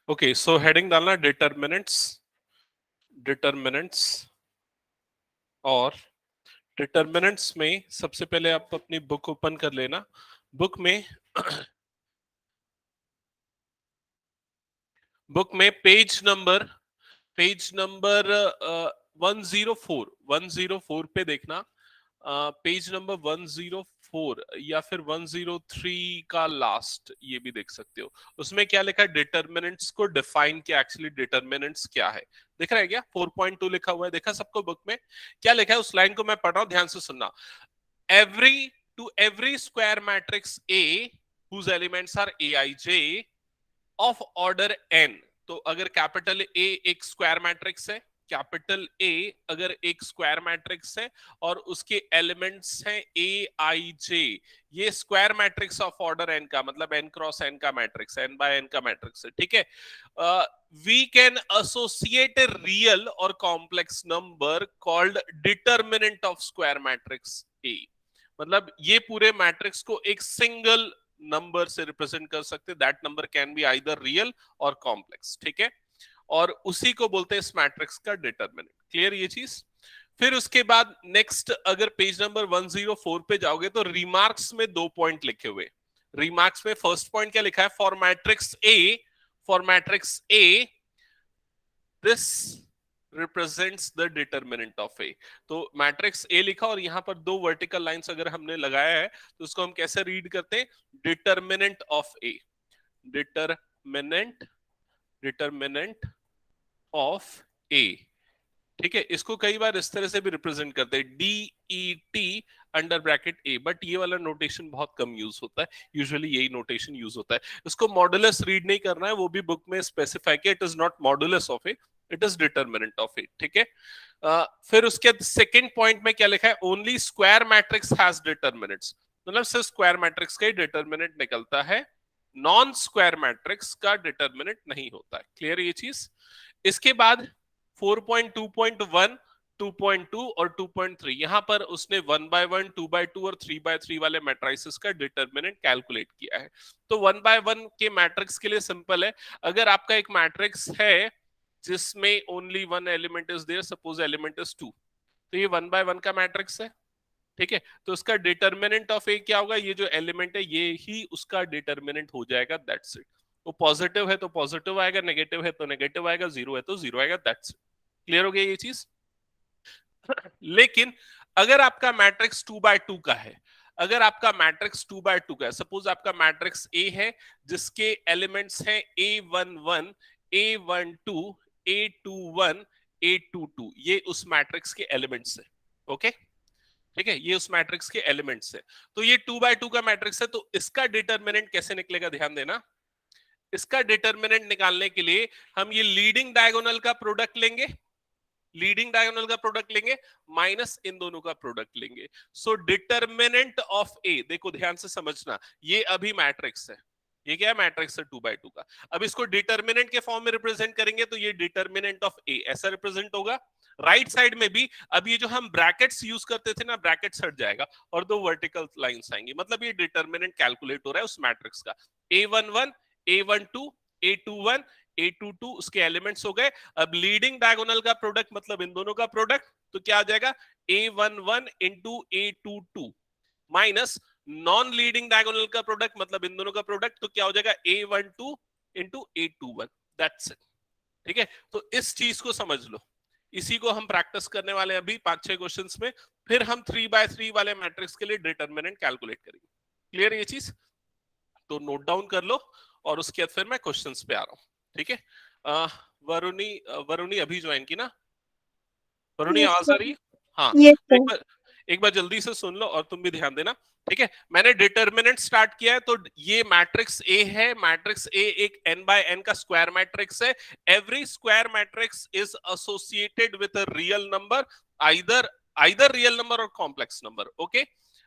Okay, so heading डालना determinants, determinants. और determinants में सबसे पहले आप अपनी बुक ओपन कर लेना। बुक में बुक में पेज नंबर 104 पे देखना। पेज नंबर 104 या फिर 103 का लास्ट, ये भी देख सकते हो। उसमें क्या लिखा है, डिटरमिनेंट्स को डिफाइन किया। एक्चुअली डिटरमिनेंट्स क्या है दिख रहा है क्या? 4.2 लिखा हुआ है, देखा सबको बुक में? क्या लिखा है उस लाइन को मैं पढ़ रहा हूं, ध्यान से सुनना। every square matrix A whose elements are aij of order n। तो अगर कैपिटल ए एक स्क्वायर मैट्रिक्स है, कैपिटल ए अगर एक स्क्वायर मैट्रिक्स है और उसके एलिमेंट्स हैं ए आई जे, ये square matrix of order n का मतलब एन क्रॉस एन का मैट्रिक्स, एन बाय एन का मैट्रिक्स है, ठीक है। We can associate a real or complex number called determinant of square matrix A. मतलब ये पूरे मैट्रिक्स को एक सिंगल नंबर से रिप्रेजेंट कर सकते, that number can be either real or complex, ठीक है। और उसी को बोलते हैं इस मैट्रिक्स का डिटरमिनेंट। क्लियर ये चीज? फिर उसके बाद नेक्स्ट अगर पेज नंबर 104 पे जाओगे तो रिमार्क्स में 2 पॉइंट लिखे हुए। रिमार्क्स में फर्स्ट पॉइंट क्या लिखा है, for matrix A this represents the determinant of A. तो मैट्रिक्स ए लिखा और यहां पर 2 वर्टिकल लाइंस अगर हमने लगाया है तो उसको हम कैसे रीड करते हैं, determinant of A, determinant determinant of A, ठीक है। इसको कई बार इस तरह से भी रिप्रेजेंट करते हैं, D E T under bracket A, but ये वाला नोटेशन बहुत कम यूज होता है, यूजुअली यही नोटेशन यूज होता है। इसको मॉडुलस रीड नहीं करना है, वो भी बुक में स्पेसिफाई किया, it is not modulus of A, it is determinant of A, ठीक है। फिर उसके सेकंड पॉइंट में क्या लिखा है, only square matrix has determinants, मतलब सिर्फ स्क्वायर मैट्रिक्स का ही डिटरमिनेंट निकलता है, नॉन स्क्वायर मैट्रिक्स का डिटरमिनेंट नहीं होता है। क्लियर ये चीज? इसके बाद 4.2.1, 2.2 और 2.3, यहां पर उसने 1/1, 2/2 और 3/3 वाले मैट्रिसेस का डिटरमिनेंट कैलकुलेट किया है। तो 1/1 के मैट्रिक्स के लिए सिंपल है, अगर आपका एक मैट्रिक्स है जिसमें only one element is there, suppose element is 2, तो ये 1/1 का मैट्रिक्स है, ठीक है। तो उसका डिटरमिनेंट ऑफ ए क्या होगा, ये जो एलिमेंट है ये ही उसका डिटरमिनेंट हो जाएगा, दैट्स इट। वो पॉजिटिव है तो पॉजिटिव आएगा, नेगेटिव है तो नेगेटिव आएगा, जीरो है तो जीरो आएगा, दैट्स इट। क्लियर हो गया ये चीज? लेकिन अगर आपका मैट्रिक्स 2/2 का है, अगर आपका मैट्रिक्स 2/2 का है, सपोज आपका मैट्रिक्स ए है जिसके एलिमेंट्स हैं A11, A12, A21, A22, ये उस मैट्रिक्स के एलिमेंट्स है, ओके, ठीक है, ये उस मैट्रिक्स के एलिमेंट्स है। तो ये 2/2 का मैट्रिक्स है, तो इसका डिटरमिनेंट कैसे निकलेगा, ध्यान देना। इसका डिटरमिनेंट निकालने के लिए हम ये लीडिंग डायगोनल का प्रोडक्ट लेंगे, लीडिंग डायगोनल का प्रोडक्ट लेंगे माइनस इन दोनों का प्रोडक्ट लेंगे। सो डिटरमिनेंट ऑफ ए, देखो ध्यान से समझना, ये अभी मैट्रिक्स है, ये क्या है, मैट्रिक्स है 2/2 का। अब इसको डिटरमिनेंट के फॉर्म में रिप्रेजेंट करेंगे तो ये डिटरमिनेंट ऑफ ए ऐसा रिप्रेजेंट होगा। राइट साइड में भी अब ये जो हम ब्रैकेट्स यूज करते थे ना, ब्रैकेट्स हट जाएगा और 2 वर्टिकल लाइंस आएंगी, मतलब ये डिटरमिनेंट कैलकुलेट हो रहा है उस मैट्रिक्स का। A11, A12, A21, A22 उसके एलिमेंट्स हो गए। अब लीडिंग डायगोनल का प्रोडक्ट मतलब इन दोनों का प्रोडक्ट, तो क्या आ जाएगा, A11 into A22 minus non leading diagonal का प्रोडक्ट मतलब इन दोनों का प्रोडक्ट, तो क्या हो जाएगा, A12 into A21, that's it, ठीक है। तो इस चीज को समझ लो, इसी को हम प्रैक्टिस करने वाले हैं अभी 5-6 क्वेश्चंस में, फिर हम 3/3 वाले मैट्रिक्स के लिए डिटरमिनेंट कैलकुलेट करेंगे। क्लियर ये चीज? तो नोट डाउन कर लो और उसके बाद फिर मैं क्वेश्चंस पे आ रहा हूं, ठीक है। वरुणी अभी ज्वाइन की ना? वरुणी यस आवाज आ रही सर। है? हाँ, यस तो सर। एक बार जल्दी से सुन लो और तुम भी ध्यान देना, ठीक है। मैंने डिटरमिनेंट स्टार्ट किया है, तो ये मैट्रिक्स ए है, मैट्रिक्स ए एक n/n का स्क्वायर मैट्रिक्स है। Every square matrix is associated with a real number, either real number or complex number, okay,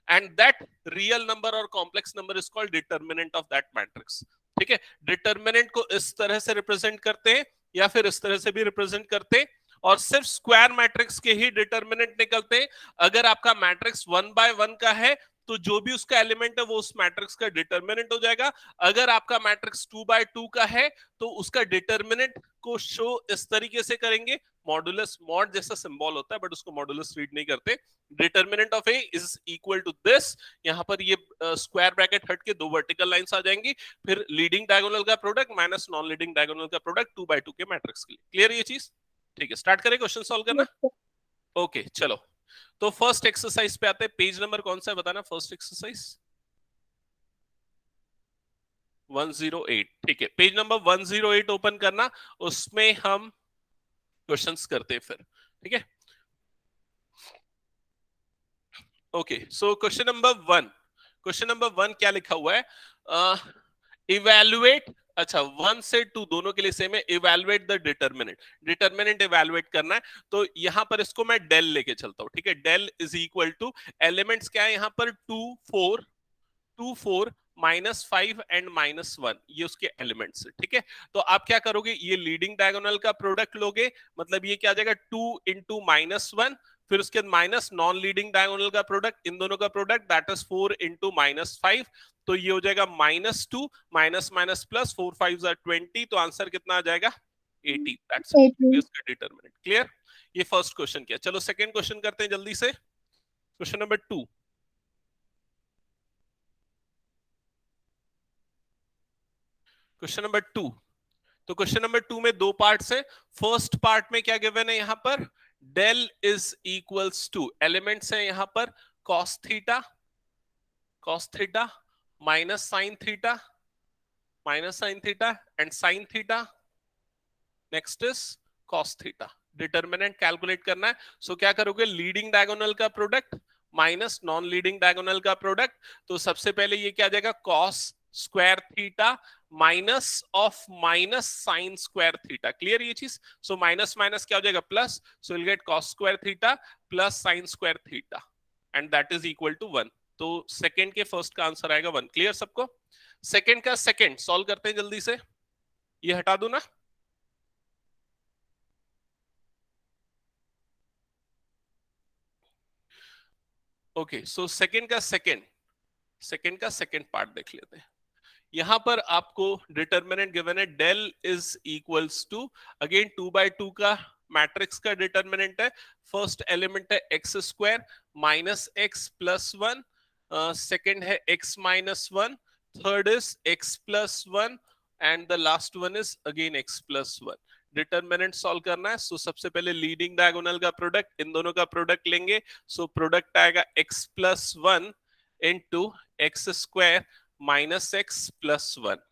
and that real number or complex number is called determinant of that matrix, ठीक है। Determinant को इस तरह से represent करते हैं या फिर इस तरह से भी रिप्रेजेंट करते हैं, और सिर्फ स्क्वायर मैट्रिक्स के ही डिटरमिनेंट निकलते हैं। अगर आपका मैट्रिक्स 1/1 का है तो जो भी उसका एलिमेंट है वो उस मैट्रिक्स का डिटर्मिनेंट हो जाएगा। अगर आपका मैट्रिक्स 2x2 का है तो उसका डिटर्मिनेंट को शो इस तरीके से करेंगे, मॉडुलस, मॉड जैसा सिंबल होता है बट उसको मॉडुलस रीड नहीं करते। Determinant of A is equal to this, यहां पर ये स्क्वायर ब्रैकेट हट के दो वर्टिकल लाइंस आ जाएंगी, फिर लीडिंग डायगोनल का product minus non leading diagonal का प्रोडक्ट 2x2 के मैट्रिक्स के लिए। क्लियर ये चीज? ठीक है, स्टार्ट करें क्वेश्चन सॉल्व करना। ओके चलो, तो फर्स्ट एक्सरसाइज पे आते हैं। पेज नंबर कौन सा है बताना? First exercise 108। ठीक है, पेज नंबर 108 ओपन करना, उसमें हम क्वेश्चंस करते हैं फिर। ठीक है, okay so question number 1, question number 1 क्या लिखा हुआ है? इवैल्यूएट, अच्छा 1 से 2 दोनों के लिए सेम है। Evaluate the determinant, determinant evaluate करना है, तो यहां पर इसको मैं डेल लेके चलता हूं। ठीक है, del is equal to elements क्या है यहां पर? 2 4, 2 4 -5 एंड -1, ये उसके एलिमेंट्स है। ठीक है, तो आप क्या करोगे? ये लीडिंग डायगोनल का प्रोडक्ट लोगे, मतलब ये क्या आ जाएगा? 2 इंटू -1, फिर उसके बाद माइनस नॉन लीडिंग डायगोनल का प्रोडक्ट, इन दोनों का प्रोडक्ट, दैट इज 4 इंटू -5, तो ये हो जाएगा -2 माइनस माइनस प्लस 4 5 20, तो आंसर कितना आ जाएगा? 80। दैट्स इसका डिटरमिनेंट। क्लियर? ये फर्स्ट क्वेश्चन किया। चलो सेकंड क्वेश्चन करते हैं जल्दी से। क्वेश्चन नंबर 2, क्वेश्चन नंबर 2, तो क्वेश्चन नंबर 2 में दो पार्ट्स है। फर्स्ट पार्ट में क्या गिवन है यहां पर? Del is equals to, elements है यहां पर cos theta, cos theta minus sine theta, minus sine theta and sine theta, next is cos theta. Determinant calculate करना है, सो क्या करोगे? लीडिंग डायगोनल का product minus non leading diagonal का product, तो सबसे पहले ये क्या आ जाएगा? Cos square theta minus of minus sine square theta. Clear ये चीज? सो माइनस माइनस क्या हो जाएगा? Plus, so will get cos square theta plus sine square theta and that is equal to 1। तो सेकंड के फर्स्ट का answer आएगा 1। Clear सबको? सेकंड का सेकंड सॉल्व करते हैं जल्दी से, ये हटा दो ना। ओके सो सेकंड का सेकंड, सेकंड का सेकंड पार्ट देख लेते हैं। यहां पर आपको डिटर्मिनेंट गिवन है, del is equals to, again 2x2 का मैट्रिक्स का डिटर्मिनेंट है। फर्स्ट एलिमेंट है x square minus x plus 1, second है x minus 1, third is x plus 1 and the last one is again x plus 1। Determinant solve करना है, so सबसे पहले leading diagonal का प्रोडक्ट, इन दोनों का प्रोडक्ट लेंगे, सो प्रोडक्ट आएगा x plus 1 into x square minus x plus 1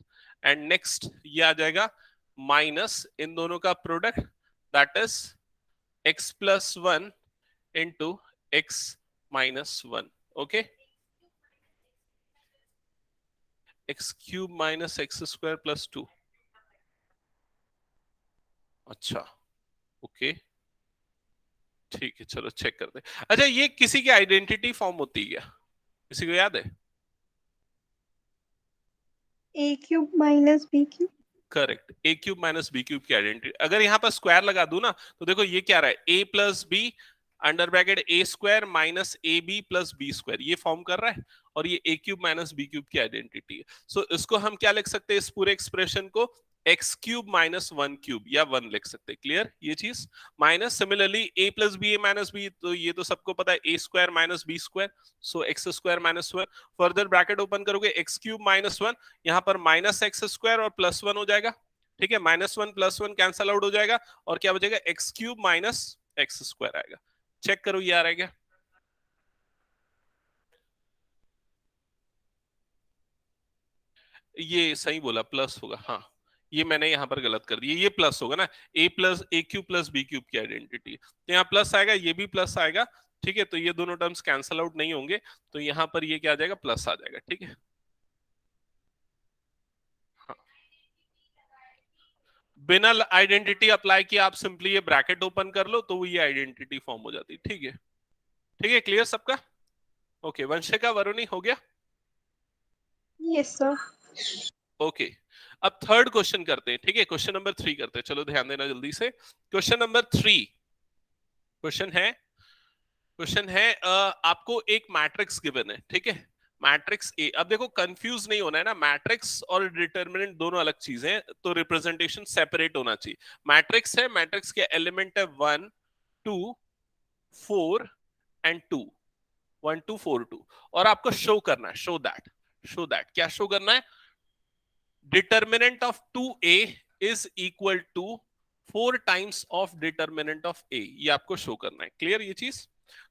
and next ये आ जाएगा माइनस इन दोनों का product, that is x plus 1 into x minus 1। Okay, x cube minus x square plus 2। अच्छा ओके ठीक है, चलो चेक करते हैं। अच्छा, ये किसी की आइडेंटिटी फॉर्म होती है क्या? किसी को याद है? A cube minus b cube. Correct, a cube minus b cube की आइडेंटिटी। अगर यहां पर स्क्वायर लगा दूं ना, तो देखो ये क्या रहा है? A plus b under bracket a square minus a b plus b square, ये फॉर्म कर रहा है, और ये a cube minus b cube की आइडेंटिटी है। सो इसको हम क्या लिख सकते हैं, इस पूरे एक्सप्रेशन को? एक्स क्यूब माइनस 1 क्यूब या 1 लिख सकते हैं। क्लियर ये चीज? Minus similarly a plus b a minus b, तो ये तो सबको पता है, a square minus b square, so x square minus 1। Further bracket open करोगे, एक्स क्यूब माइनस 1, यहाँ पर माइनस एक्स स्क्वायर और प्लस 1 हो जाएगा। ठीक है, -1 +1 कैंसल आउट हो जाएगा, और क्या बचेगा? X cube minus x square आएगा। चेक करो ये आ रहा है क्या? ये सही बोला, प्लस होगा। हाँ, ये मैंने यहां पर गलत कर दिया, ये प्लस होगा ना, ए प्लस ए क्यूब प्लस बी क्यूब की आइडेंटिटी, तो यहाँ प्लस आएगा, ये भी प्लस आएगा। ठीक है, तो ये दोनों टर्म्स कैंसल आउट नहीं होंगे, तो यहाँ पर ये क्या आ जाएगा? प्लस आ जाएगा। ठीक है, हाँ, बिना आइडेंटिटी अप्लाई किया आप सिंपली ये ब्रैकेट ओपन कर लो, तो ये आइडेंटिटी फॉर्म हो जाती है। ठीक है, ठीक है, क्लियर सबका? ओके, वंशिका वरुणी हो गया? Yes sir. ओके, अब थर्ड क्वेश्चन करते हैं। ठीक है, क्वेश्चन नंबर 3 करते हैं, चलो ध्यान देना जल्दी से। क्वेश्चन नंबर 3, क्वेश्चन है, क्वेश्चन है आपको एक मैट्रिक्स गिवन है। ठीक है, मैट्रिक्स ए, अब देखो कंफ्यूज नहीं होना है ना, मैट्रिक्स और डिटर्मिनेंट दोनों अलग चीजें हैं, तो रिप्रेजेंटेशन सेपरेट होना चाहिए। मैट्रिक्स है, मैट्रिक्स के एलिमेंट है 1 2 4 एंड 2, 1 2 4 2, और आपको शो करना है, शो दैट क्या शो करना है, determinant of 2a is equal to 4 times of determinant of a, ये आपको शो करना है। क्लियर ये चीज?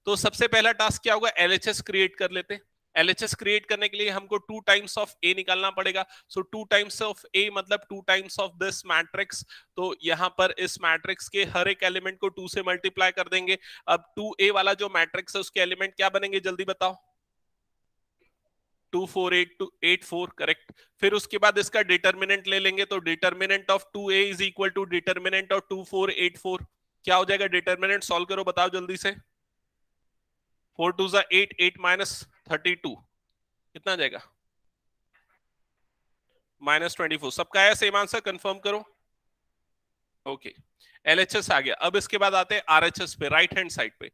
तो सबसे पहला टास्क क्या होगा, एलएचएस क्रिएट कर लेते हैं। एलएचएस क्रिएट करने के लिए हमको 2 टाइम्स ऑफ a निकालना पड़ेगा। सो 2 टाइम्स ऑफ a मतलब 2 टाइम्स ऑफ दिस मैट्रिक्स। तो यहां पर इस मैट्रिक्स के हर एक एलिमेंट को 2 से मल्टीप्लाई कर देंगे। अब 2a वाला जो मैट्रिक्स है उसके एलिमेंट क्या बनेंगे, जल्दी बताओ। 2 4 8 2 8 4, करेक्ट। फिर उसके बाद इसका डिटर्मिनेंट ले लेंगे, तो determinant of 2a is equal to determinant of 2 4 8 4। क्या हो जाएगा डिटर्मिनेंट, सॉल्व करो, बताओ जल्दी से। 4 2 जा 8, 8 माइनस 32 कितना आ जाएगा, -24। सबका आया सेम आंसर, कंफर्म करो। ओके, एलएचएस आ गया। अब इसके बाद आते हैं आरएचएस पे, राइट हैंड साइड पे।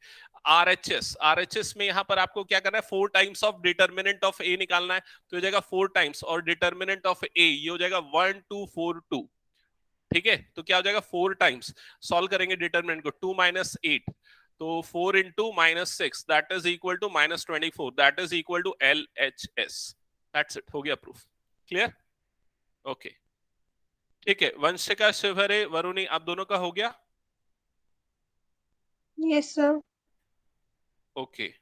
आरएचएस में यहां पर आपको क्या करना है, 4 टाइम्स ऑफ डिटर्मिनेंट ऑफ ए निकालना है। तो हो जाएगा 4 टाइम्स, और डिटर्मिनेंट ऑफ ए ये हो जाएगा 1 2 4 2। ठीक है, तो क्या हो जाएगा 4 टाइम्स, सॉल्व करेंगे डिटर्मिनेंट को, 2 माइनस 8, तो 4 into -6 that is equal to -24, that is equal to LHS. That's it, हो गया प्रूफ। क्लियर? ओके, ठीक है। वंशिका, शिवहरे, वरुणी, आप दोनों का हो गया? Yes sir. ओके,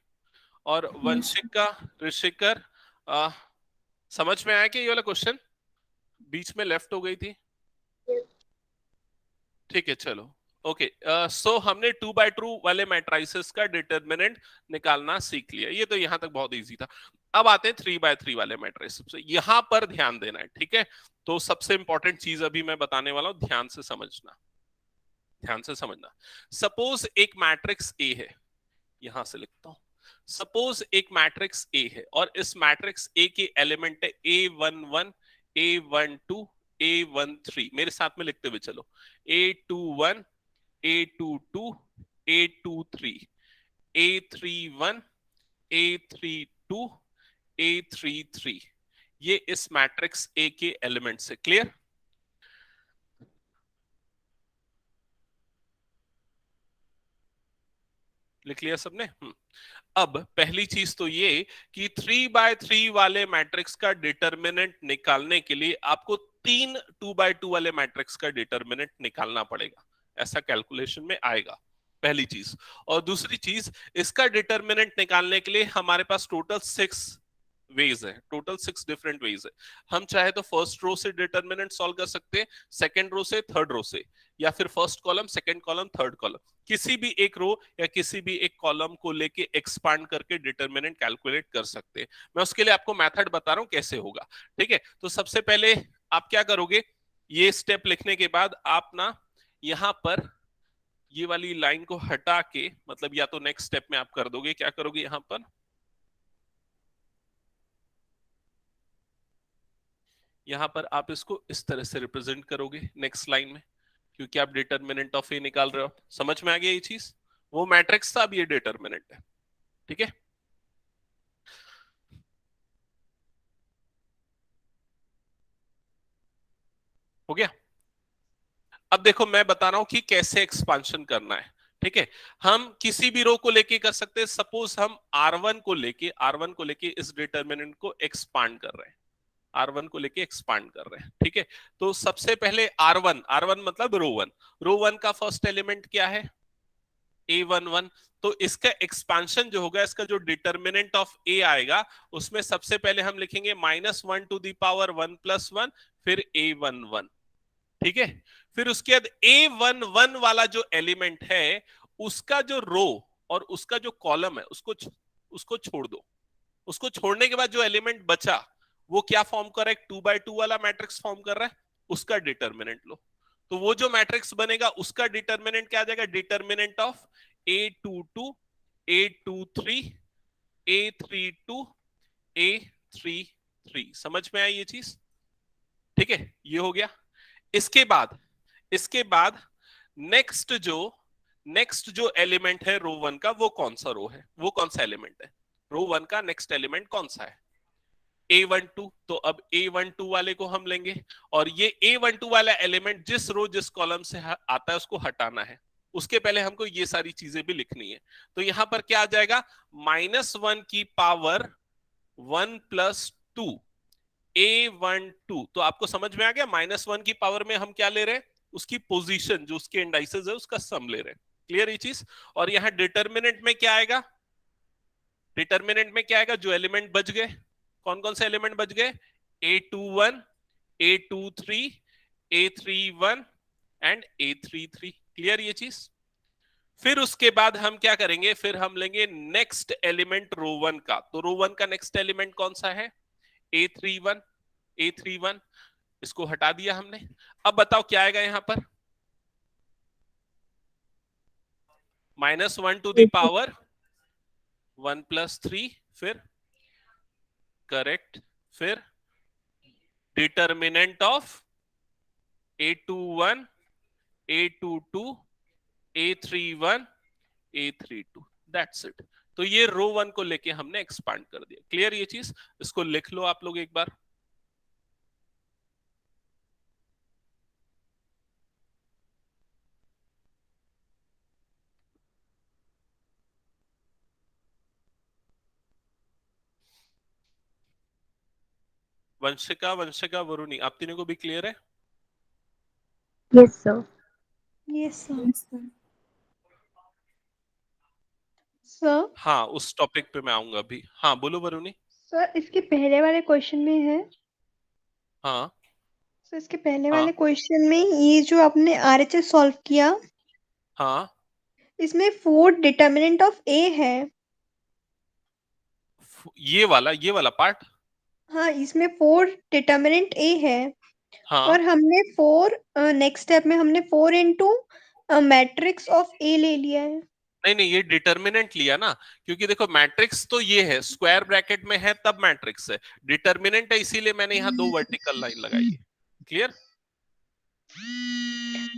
और वंशिका, ऋषिकर, समझ में आया कि ये वाला क्वेश्चन बीच में लेफ्ट हो गई थी? ठीक है, चलो। ओके, सो हमने 2x2 वाले मैट्रिसेस का डिटर्मिनेंट निकालना सीख लिया, ये तो यहां तक बहुत इजी था। अब आते हैं 3x3 वाले मैट्रिसेस, यहां पर ध्यान देना है, ठीक है? तो सबसे इंपॉर्टेंट चीज अभी मैं बताने वाला हूं, ध्यान से समझना, ध्यान से समझना। सपोज एक मैट्रिक्स ए है, यहां से लिखता हूं। सपोज एक मैट्रिक्स ए है, और इस मैट्रिक्स ए के एलिमेंट है A11 A12 A13। मेरे साथ में लिखते हुए चलो, A21 A22 A23 A31 A32 A33, ये इस मैट्रिक्स ए के एलिमेंट्स है। क्लियर? लिख लिया सबने? अब पहली चीज तो ये कि 3x3 वाले मैट्रिक्स का डिटर्मिनेंट निकालने के लिए आपको 3 2x2 वाले मैट्रिक्स का डिटर्मिनेंट निकालना पड़ेगा, ऐसा कैलकुलेशन में आएगा, पहली चीज। और दूसरी चीज, इसका डिटर्मिनेंट निकालने के लिए हमारे पास टोटल 6 वेज है, टोटल 6 डिफरेंट वेज है। हम चाहे तो फर्स्ट रो से डिटर्मिनेंट सॉल्व कर सकते हैं, सेकंड रो से, थर्ड रो से, या फिर first column, second column, third column, किसी भी एक रो या किसी भी एक कॉलम को लेके एक्सपांड करके डिटर्मिनेंट कैलकुलेट कर सकते हैं। मैं उसके लिए आपको मेथड बता रहा हूं कैसे होगा, ठीक है? तो सबसे पहले आप क्या करोगे, ये स्टेप लिखने के बाद आप ना यहां पर ये वाली लाइन को हटा के, मतलब या तो नेक्स्ट स्टेप में आप कर दोगे, क्या करोगे, यहां पर आप इसको इस तरह से रिप्रेजेंट करोगे नेक्स्ट लाइन में, क्योंकि आप डिटर्मिनेंट ऑफ ए निकाल रहे हो। समझ में आ गया ये चीज? वो मैट्रिक्स था, अब ये डिटर्मिनेंट है, ठीक है? हो गया? अब देखो मैं बता रहा हूं कि कैसे एक्सपांशन करना है, ठीक है? हम किसी भी रो को लेके कर सकते हैं। सपोज हम R1 को लेके इस डिटर्मिनेंट को एक्सपांड कर रहे हैं, R1 को लेके एक्सपांड कर रहे हैं, ठीक है? तो सबसे पहले R1 मतलब रो वन का फर्स्ट एलिमेंट क्या है, A11। तो इसका एक्सपांशन जो होगा, इसका जो डिटर्मिनेंट ऑफ ए आएगा, उसमें सबसे पहले हम लिखेंगे -1 टू द पावर 1 + 1, फिर A11, ठीक है? फिर उसके बाद A11 वाला जो एलिमेंट है, उसका जो रो और उसका जो कॉलम है, उसको छोड़ दो। उसको छोड़ने के बाद जो एलिमेंट बचा, वो क्या फॉर्म कर रहा है, 2x2 वाला मैट्रिक्स फॉर्म कर रहा है, उसका डिटर्मिनेंट लो। तो वो जो मैट्रिक्स बनेगा, उसका डिटर्मिनेंट क्या आ जाएगा, determinant of A22 A23 A32 A33। समझ में आई ये चीज? ठीक है, ये हो गया। इसके बाद नेक्स्ट जो एलिमेंट है रो वन का, वो कौन सा रो है, वो कौन सा एलिमेंट है, रो वन का नेक्स्ट एलिमेंट कौन सा है? A12, तो अब A12 वाले को हम लेंगे और ये A12 वाला एलिमेंट जिस रो जिस कॉलम से आता है उसको हटाना है। उसके पहले हमको ये सारी चीजें भी लिखनी है। तो यहां पर क्या आ जाएगा, -1 की पावर 1+2 A12। तो आपको समझ में आ गया, -1 की पावर में हम क्या ले रहे हैं, उसकी पोजीशन जो उसके इंडाइसेस है उसका सम ले रहे हैं। क्लियर ये चीज। और यहां डिटर्मिनेंट में क्या आएगा, डिटर्मिनेंट में क्या आएगा, जो एलिमेंट बच गए, कौन कौन से एलिमेंट बच गए, A21, A23, A31 and A33। Clear ये चीज। फिर उसके बाद हम क्या करेंगे, फिर हम लेंगे नेक्स्ट एलिमेंट रो 1 का। तो रो 1 का नेक्स्ट एलिमेंट कौन सा है, A31, A31, इसको हटा दिया हमने। अब बताओ क्या आएगा यहां पर, -1 टू द पावर 1+3, फिर करेक्ट, फिर determinant of A21, A22, A31, A32, that's it. तो ये रो 1 को लेके हमने एक्सपांड कर दिया। क्लियर ये चीज, इसको लिख लो आप लोग एक बार। वंशिका, वंशिका, वरुणी, आप तीनों को भी क्लियर है? Yes sir. Yes sir. Sir हाँ, उस टॉपिक पे मैं आऊंगा अभी। हाँ बोलो वरुणी। सर इसके पहले वाले क्वेश्चन में है, हाँ सर इसके पहले हाँ वाले क्वेश्चन में ये जो आपने आरएचएस सॉल्व किया, हाँ, इसमें 4 डिटर्मिनेंट ऑफ ए है। ये वाला पार्ट। हाँ, इसमें 4 डिटर्मिनेंट ए है हाँ, और हमने 4 नेक्स्ट स्टेप में हमने 4 इनटू मैट्रिक्स ऑफ ए ले लिया है। नहीं नहीं, ये डिटर्मिनेंट लिया ना, क्योंकि देखो मैट्रिक्स तो ये है, स्क्वायर ब्रैकेट में है तब मैट्रिक्स है, डिटर्मिनेंट है इसीलिए मैंने यहाँ 2 वर्टिकल लाइन लगाई है। क्लियर।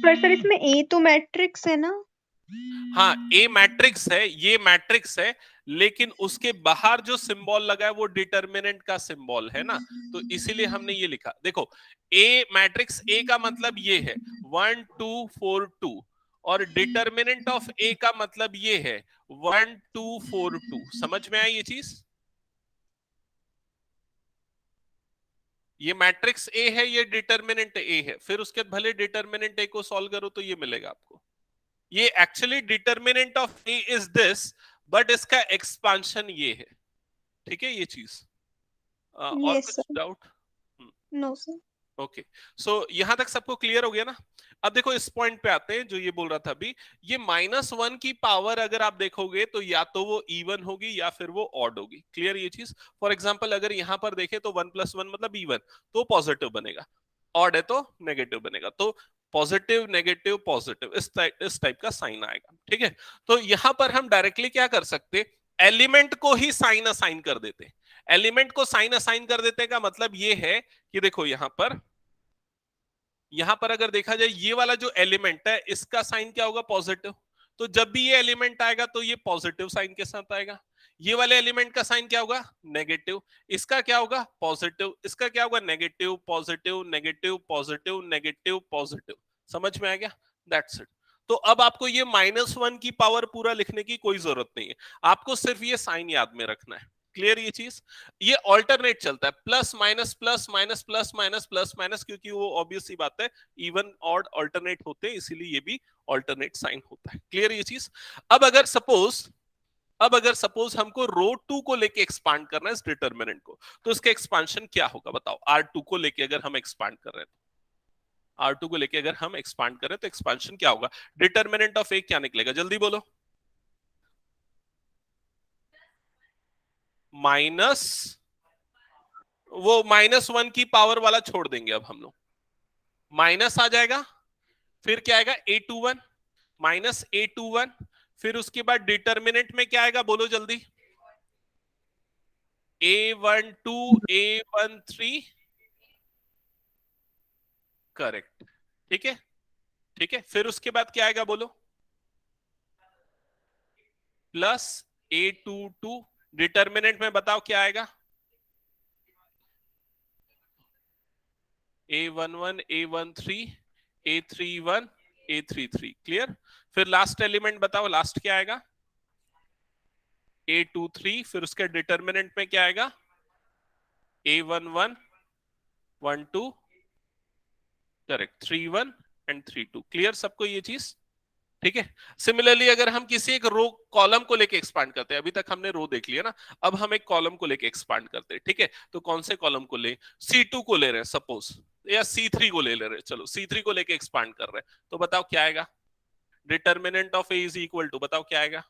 पर सर इसमें ए तो मैट्रिक्स है ना? हाँ, ए मैट्रिक्स है, ये मैट्रिक्स है, लेकिन उसके बाहर जो सिंबल लगा है वो डिटर्मिनेंट का सिंबल है ना, तो इसीलिए हमने ये लिखा। देखो ए मैट्रिक्स, ए का मतलब ये है 1 2 4 2, और डिटर्मिनेंट ऑफ ए का मतलब ये है 1 2 4 2। समझ में आई ये चीज? ये मैट्रिक्स ए है, ये डिटर्मिनेंट ए है, फिर उसके बाद भले डिटर्मिनेंट ए को सॉल्व करो तो ये मिलेगा आपको। ये actually determinant of A is this, but इसका एक्सपांशन ये है। ठीक है ये चीज। और यस कुछ sir. Doubt? No sir. Okay, so यहां तक सबको क्लियर हो गया ना। अब देखो इस पॉइंट पे आते हैं जो ये बोल रहा था अभी, ये -1 की पावर अगर आप देखोगे तो या तो वो इवन होगी या फिर वो ऑड होगी। क्लियर ये चीज। फॉर एग्जांपल अगर यहां पर देखें तो 1+1 मतलब इवन, तो पॉजिटिव बनेगा, ऑड है तो नेगेटिव बनेगा, तो पॉजिटिव नेगेटिव पॉजिटिव, इस टाइप का साइन आएगा। ठीक है, तो यहां पर हम डायरेक्टली क्या कर सकते, एलिमेंट को ही साइन असाइन कर देते। एलिमेंट को साइन असाइन कर देते का मतलब ये है कि देखो यहां पर अगर देखा जाए ये वाला जो एलिमेंट है इसका साइन क्या होगा, पॉजिटिव। तो जब भी ये एलिमेंट आएगा तो ये पॉजिटिव साइन के साथ आएगा। ये वाले एलिमेंट का साइन क्या होगा, नेगेटिव। इसका क्या होगा, पॉजिटिव। इसका क्या होगा, negative positive negative positive negative positive. समझ में आ गया? That's it. तो अब आपको ये -1 की पावर पूरा लिखने की कोई जरूरत नहीं है, आपको सिर्फ ये साइन याद में रखना है। क्लियर ये चीज। ये ऑल्टरनेट चलता है, plus minus plus minus plus minus plus minus, क्योंकि वो ऑब्वियस सी बात है इवन ऑड ऑल्टरनेट होते हैं, इसीलिए ये भी ऑल्टरनेट साइन होता है। क्लियर ये चीज। अब अगर सपोज हमको रो 2 को लेके एक्सपांड करना है इस डिटर्मिनेंट को, तो इसका एक्सपांशन क्या होगा बताओ। R2 को लेके अगर हम एक्सपांड कर रहे हैं, R2 को लेके अगर हम एक्सपांड कर रहे हैं तो एक्सपांशन क्या होगा, डिटर्मिनेंट ऑफ ए क्या निकलेगा, जल्दी बोलो। माइनस, वो -1 की पावर वाला छोड़ देंगे, अब हम लोग माइनस आ जाएगा, फिर क्या आएगा A21, -A21, फिर उसके बाद डिटर्मिनेंट में क्या आएगा बोलो जल्दी, A12 A13, करेक्ट। ठीक है, ठीक है, फिर उसके बाद क्या आएगा बोलो, प्लस A22, डिटर्मिनेंट में बताओ क्या आएगा, A11 A13 A31 A33 clear. फिर लास्ट एलिमेंट बताओ, लास्ट क्या आएगा? A23, फिर उसके डिटर्मिनेंट में क्या आएगा? A11 12, correct, 31 and 32। क्लियर सबको ये चीज? ठीक है। सिमिलरली अगर हम किसी एक रो कॉलम को लेके एक्सपांड करते हैं, अभी तक हमने रो देख लिया ना, अब हम एक कॉलम को लेके एक्सपांड करते हैं, ठीक है। तो कौन से कॉलम को ले? C2 को ले रहे हैं सपोज, या C3 को ले रहे हैं, चलो C3 को लेके एक्सपांड कर रहे हैं, तो बताओ क्या आएगा? Determinant of A is equal to, बताओ क्या आएगा?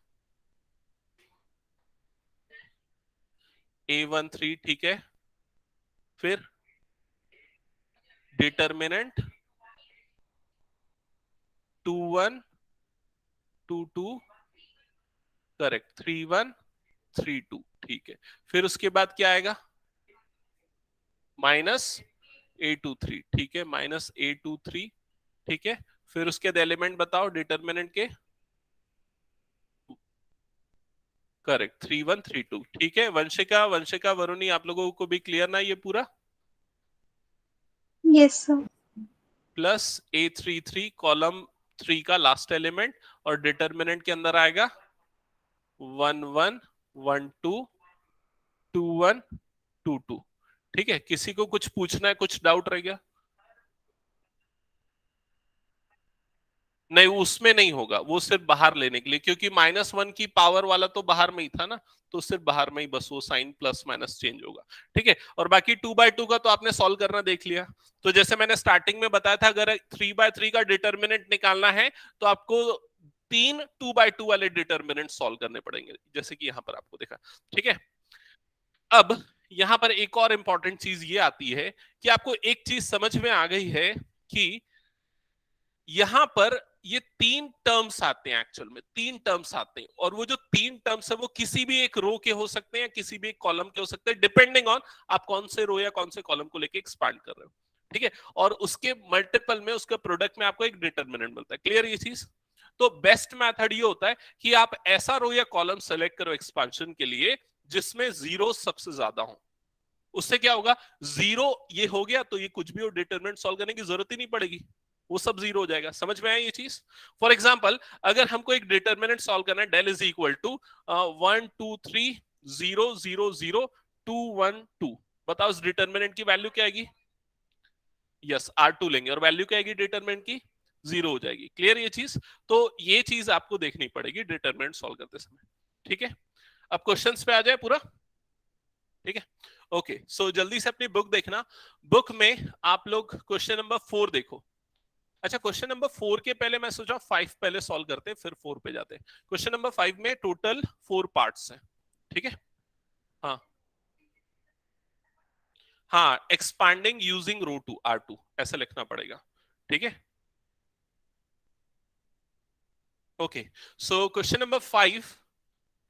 A13, ठीक है। फिर डिटर्मिनेंट 21 22, करेक्ट, 31 32, ठीक है। फिर उसके बाद क्या आएगा? माइनस A23, ठीक है, माइनस A23, ठीक है। फिर उसके एलिमेंट बताओ डिटर्मिनेंट के, करेक्ट, 31 32, ठीक है। वंशिका वंशिका वरुणी, आप लोगों को भी क्लियर ना ये पूरा? Yes sir. Plus A33 column 3 का लास्ट एलिमेंट, और डिटर्मिनेंट के अंदर आएगा 1 1 1 2 2 1 2 2, ठीक है। किसी को कुछ पूछना है, कुछ डाउट रह गया? नहीं, उसमें नहीं होगा, वो सिर्फ बाहर लेने के लिए, क्योंकि -1 की पावर वाला तो बाहर में ही था ना, तो सिर्फ बाहर में ही बस वो साइन प्लस माइनस चेंज होगा, ठीक है। और बाकी 2/2 का तो आपने सॉल्व करना देख लिया। तो जैसे मैंने स्टार्टिंग में बताया था, अगर 3/3 का डिटर्मिनेंट निकालना है तो आपको 3 2/2 वाले डिटर्मिनेंट सॉल्व करने पड़ेंगे, जैसे कि यहां पर आपको देखा, ठीक है। अब यहां पर एक और इंपॉर्टेंट चीज ये आती है कि आपको एक चीज समझ में आ गई है कि यहां पर ये 3 टर्म्स आते हैं, एक्चुअल में 3 टर्म्स आते हैं, और वो जो 3 टर्म्स है वो किसी भी एक रो के हो सकते हैं या किसी भी एक कॉलम के हो सकते हैं, डिपेंडिंग ऑन आप कौन से रो या कौन से कॉलम को लेके एक्सपांड कर रहे हो, ठीक है। और उसके मल्टीपल में, उसके प्रोडक्ट में आपको एक डिटर्मिनेंट मिलता है। क्लियर ये चीज? तो बेस्ट मेथड ये होता है कि आप ऐसा रो या कॉलम सेलेक्ट करो एक्सपांशन के लिए जिसमें जीरो सबसे ज्यादा हो। उससे क्या होगा? जीरो ये हो गया तो ये कुछ भी डिटरमिनेंट सॉल्व करने की जरूरत ही नहीं पड़ेगी, वो सब जीरो हो जाएगा। समझ में आया ये चीज? फॉर एग्जाम्पल, अगर हमको एक डिटरमिनेंट सॉल्व करना है, डेल इज इक्वल टू 1 2 3 0 0 0 2 1 2, बताओ इस डिटरमिनेंट की वैल्यू क्या आएगी? यस, R2 लेंगे, और वैल्यू क्या आएगी डिटरमिनेंट की? जीरो हो जाएगी। क्लियर ये चीज? तो ये चीज आपको देखनी पड़ेगी डिटरमिनेंट सॉल्व करते समय, ठीक है। अब क्वेश्चंस पे आ जाए पूरा, ठीक है। ओके, सो जल्दी से अपनी बुक देखना। बुक में आप लोग क्वेश्चन नंबर 4 देखो। अच्छा, क्वेश्चन नंबर 4 के पहले मैं सोचा 5 पहले सॉल्व करते हैं, फिर 4 पे जाते हैं। क्वेश्चन नंबर 5 में टोटल 4 पार्ट्स हैं, ठीक है। हाँ हाँ, expanding using row to R2 ऐसा लिखना पड़ेगा, ठीक है। Okay, so question number 5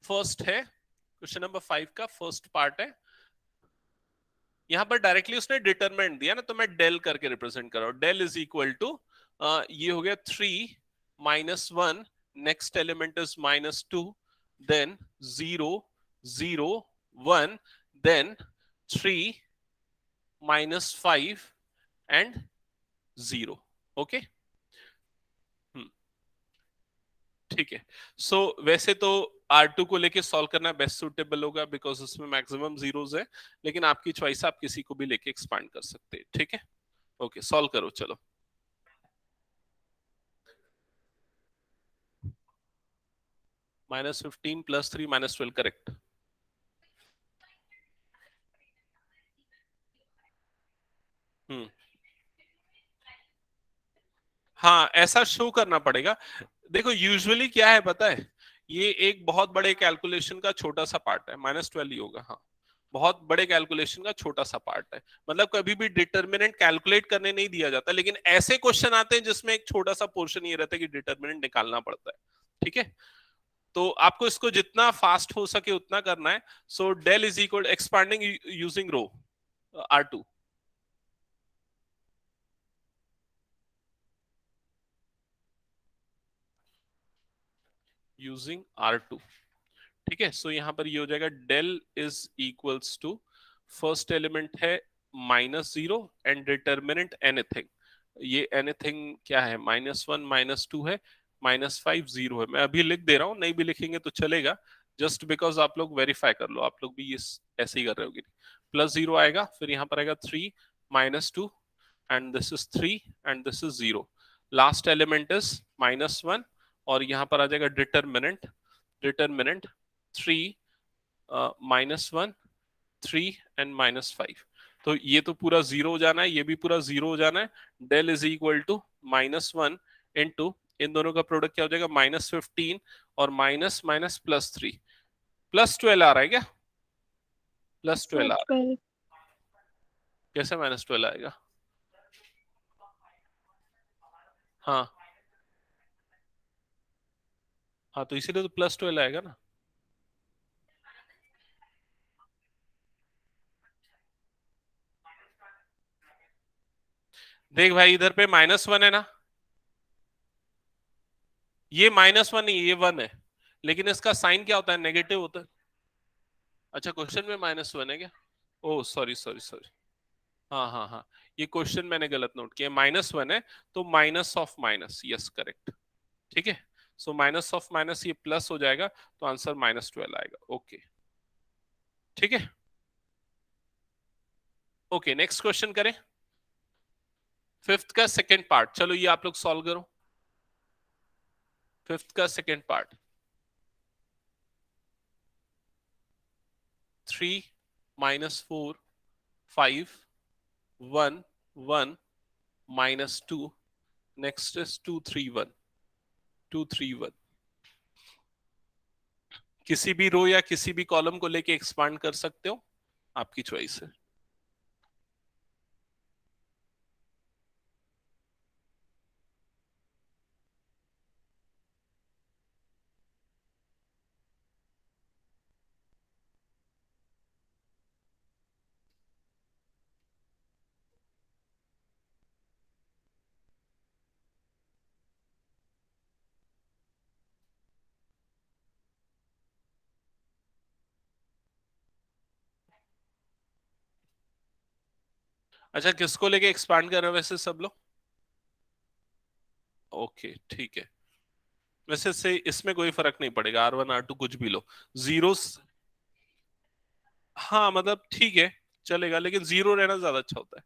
first है, क्वेश्चन नंबर 5 का फर्स्ट पार्ट है। यहां पर डायरेक्टली उसने डिटरमिनेंट दिया ना, तो मैं डेल करके रिप्रेजेंट कर रहा हूं। डेल इज इक्वल टू, ये हो गया 3 -1, next element is -2, then 0 0 1, then 3 -5 and 0। Okay, ठीक है। सो वैसे तो R2 को लेके सॉल्व करना बेस्ट सुटेबल होगा, बिकॉज उसमें मैक्सिमम जीरोस है, लेकिन आपकी चॉइस, आप किसी को भी लेके एक्सपांड कर सकते हैं, ठीक है। ओके, सॉल्व करो चलो। -15 + 3 -12, करेक्ट। हम्म, हाँ, ऐसा शो करना पड़ेगा। देखो यूजुअली क्या है पता है, ये एक बहुत बड़े कैलकुलेशन का छोटा सा पार्ट है, -12 ही होगा, हाँ। बहुत बड़े कैलकुलेशन का छोटा सा पार्ट है, मतलब कभी भी डिटरमिनेंट कैलकुलेट करने नहीं दिया जाता, लेकिन ऐसे क्वेश्चन आते हैं जिसमें एक छोटा सा पोर्शन ये रहता है कि डिटरमिनेंट निकालना पड़ता है, ठीक है। तो आपको इसको जितना फास्ट हो सके उतना करना है। So del is equal expanding using row R2, using R2, ठीक है। सो यहां पर ये हो जाएगा del is equals to, first element है -0 एंड डिटर्मिनेंट एनीथिंग। ये एनीथिंग क्या है, -1 -2 है, -5 0 है। मैं अभी लिख दे रहा हूँ, नहीं भी लिखेंगे तो चलेगा, जस्ट बिकॉज आप लोग वेरीफाई कर लो, आप लोग भी ये ऐसे ही कर रहे होगे। +0 आएगा, फिर यहाँ पर आएगा 3 -2 and this is 3 and this is 0। Last element is -1 और यहाँ पर आ जाएगा डिटर्मिनेंट, डिटर्मिनेंट 3 -1 3 एंड -5। तो ये तो पूरा 0 हो जाना है, ये भी पूरा 0 हो जाना है। Del is equal to -1 into इन दोनों का प्रोडक्ट क्या हो जाएगा, -15 और माइनस माइनस +3, +12 आ रहा है क्या, +12 आ रहा है। 12। कैसे -12 आएगा? हाँ हाँ, तो इसीलिए तो +12 आएगा ना। देख भाई, इधर पे -1 है ना, ये -1 नहीं, ये 1 है, लेकिन इसका साइन क्या होता है, नेगेटिव होता है। अच्छा, क्वेश्चन में -1 है क्या? ओह सॉरी सॉरी सॉरी, हाँ हाँ हाँ, ये क्वेश्चन मैंने गलत नोट किया, -1 है, तो minus of minus, yes correct, ठीक है। सो माइनस ऑफ माइनस ये प्लस हो जाएगा, तो आंसर -12 आएगा। ओके ठीक है। ओके नेक्स्ट क्वेश्चन करें, फिफ्थ का सेकेंड पार्ट, चलो ये आप लोग सॉल्व करो। फिफ्थ का सेकेंड पार्ट, 3 -4 5 1 1 -2, नेक्स्ट इज 2 3 1 2 3 1। किसी भी रो या किसी भी कॉलम को लेके एक्सपांड कर सकते हो, आपकी चॉइस है। अच्छा, किसको लेके एक्सपांड कर रहे हो वैसे सब लोग? ओके ठीक है, वैसे से इसमें कोई फर्क नहीं पड़ेगा, R1 R2 कुछ भी लो, जीरो। हाँ मतलब ठीक है, चलेगा, लेकिन 0 रहना ज्यादा अच्छा होता है।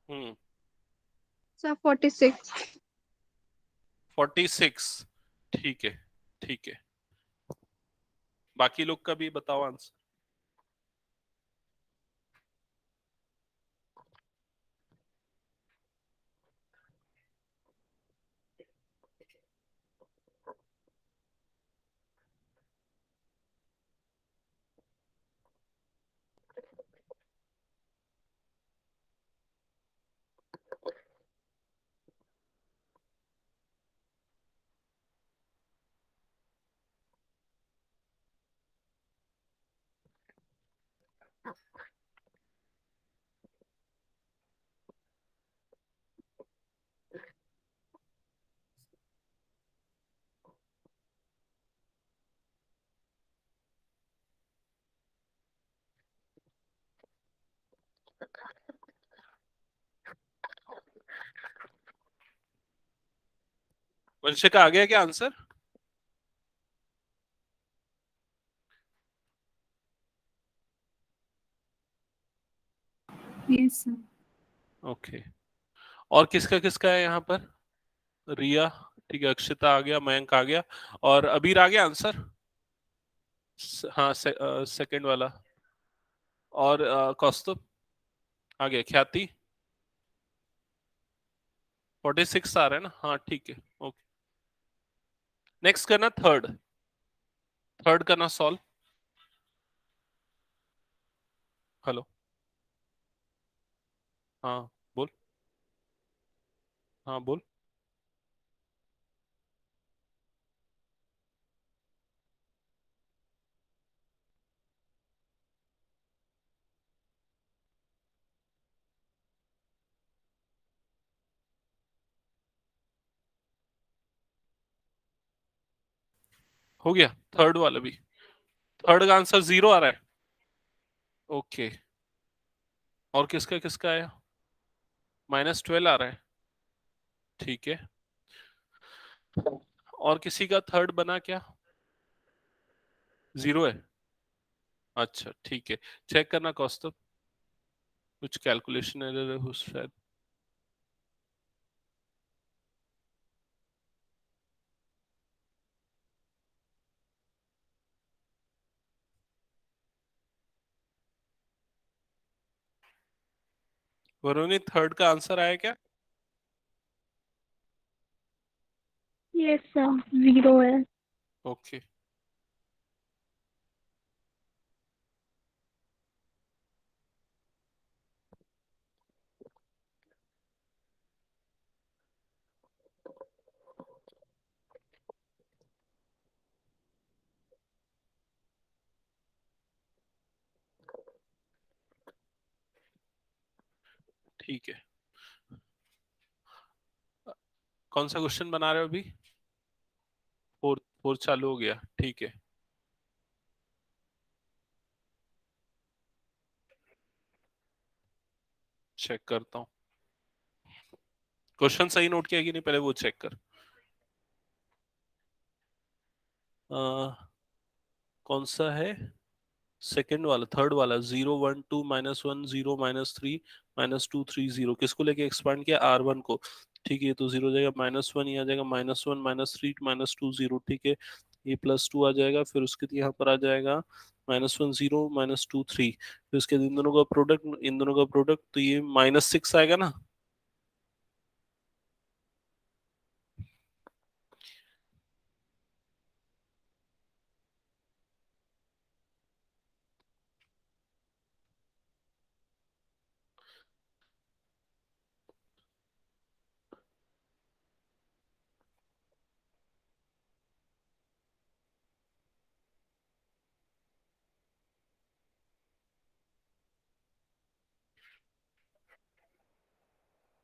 हम्म। सर 46। 46, ठीक है ठीक है। बाकी लोग का भी बताओ आंसर। वंशिका आ गया क्या आंसर? Yes sir. ओके, और किसका किसका है यहाँ पर? रिया, ठीक है, अक्षिता आ गया, मयंक आ गया, और अबीर आ गया आंसर। हाँ सेकंड वाला, और कौस्तुभ आ गया, ख्याति 46 आ रहा है ना, हाँ ठीक है ओके। नेक्स्ट करना थर्ड, थर्ड करना सॉल्व। हेलो, हाँ बोल, हाँ बोल। हो गया थर्ड वाला भी, थर्ड का आंसर 0 आ रहा है। ओके, और किसका किसका आया? -12 आ रहा है, ठीक है। और किसी का थर्ड बना क्या? 0 है, अच्छा ठीक है। चेक करना कौस्तुभ, कुछ कैलकुलेशन एरर है शायद। वरुणी, थर्ड का आंसर आया क्या? यस सर, 0 है। ओके, ठीक है। कौन सा क्वेश्चन बना रहे हो अभी? फोर्थ, फोर्थ चालू हो गया, ठीक है। चेक करता हूँ, क्वेश्चन सही नोट किया कि नहीं, पहले वो चेक कर। कौन सा है? सेकंड वाला, थर्ड वाला, 0 1 2 -1 0 -3 -2 3 0, किसको लेके एक्सपांड किया? R1 को, ठीक है। तो 0 हो जाएगा, -1 ये आ जाएगा, -1 -3 -2 0, ठीक है। ये +2 आ जाएगा, फिर उसके यहाँ पर आ जाएगा -1 0 -2 3, फिर उसके इन दोनों का प्रोडक्ट, इन दोनों का प्रोडक्ट, तो ये -6 आएगा ना।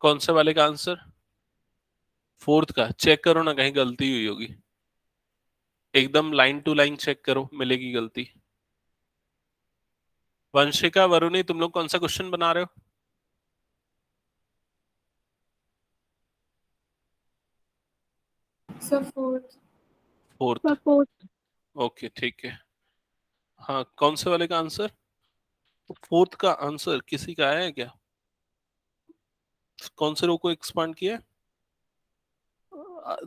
कौन से वाले का आंसर? फोर्थ का चेक करो ना, कहीं गलती हुई होगी। एकदम लाइन टू लाइन चेक करो, मिलेगी गलती। वंशिका, वरुणी, तुम लोग कौन सा क्वेश्चन बना रहे हो? Sir fourth. Fourth, support. Okay ठीक है। हाँ, कौन से वाले का आंसर? फोर्थ का आंसर किसी का आया है क्या? कौन से रो को एक्सपांड किया है?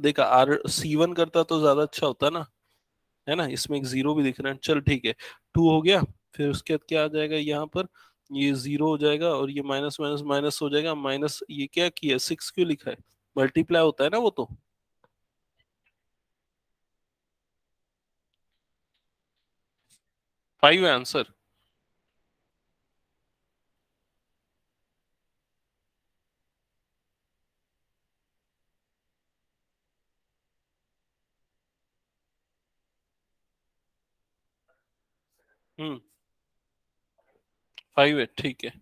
देखा, R C1 करता तो ज्यादा अच्छा होता ना, है ना। इसमें एक 0 भी दिख रहा है, चल ठीक है। 2 हो गया, फिर उसके बाद क्या आ जाएगा यहाँ पर? ये 0 हो जाएगा, और ये माइनस माइनस माइनस हो जाएगा, माइनस ये क्या किया, 6 क्यों लिखा है? मल्टीप्लाई होता है ना वो तो। 5 है आंसर। हम्म, 5 है, ठीक है।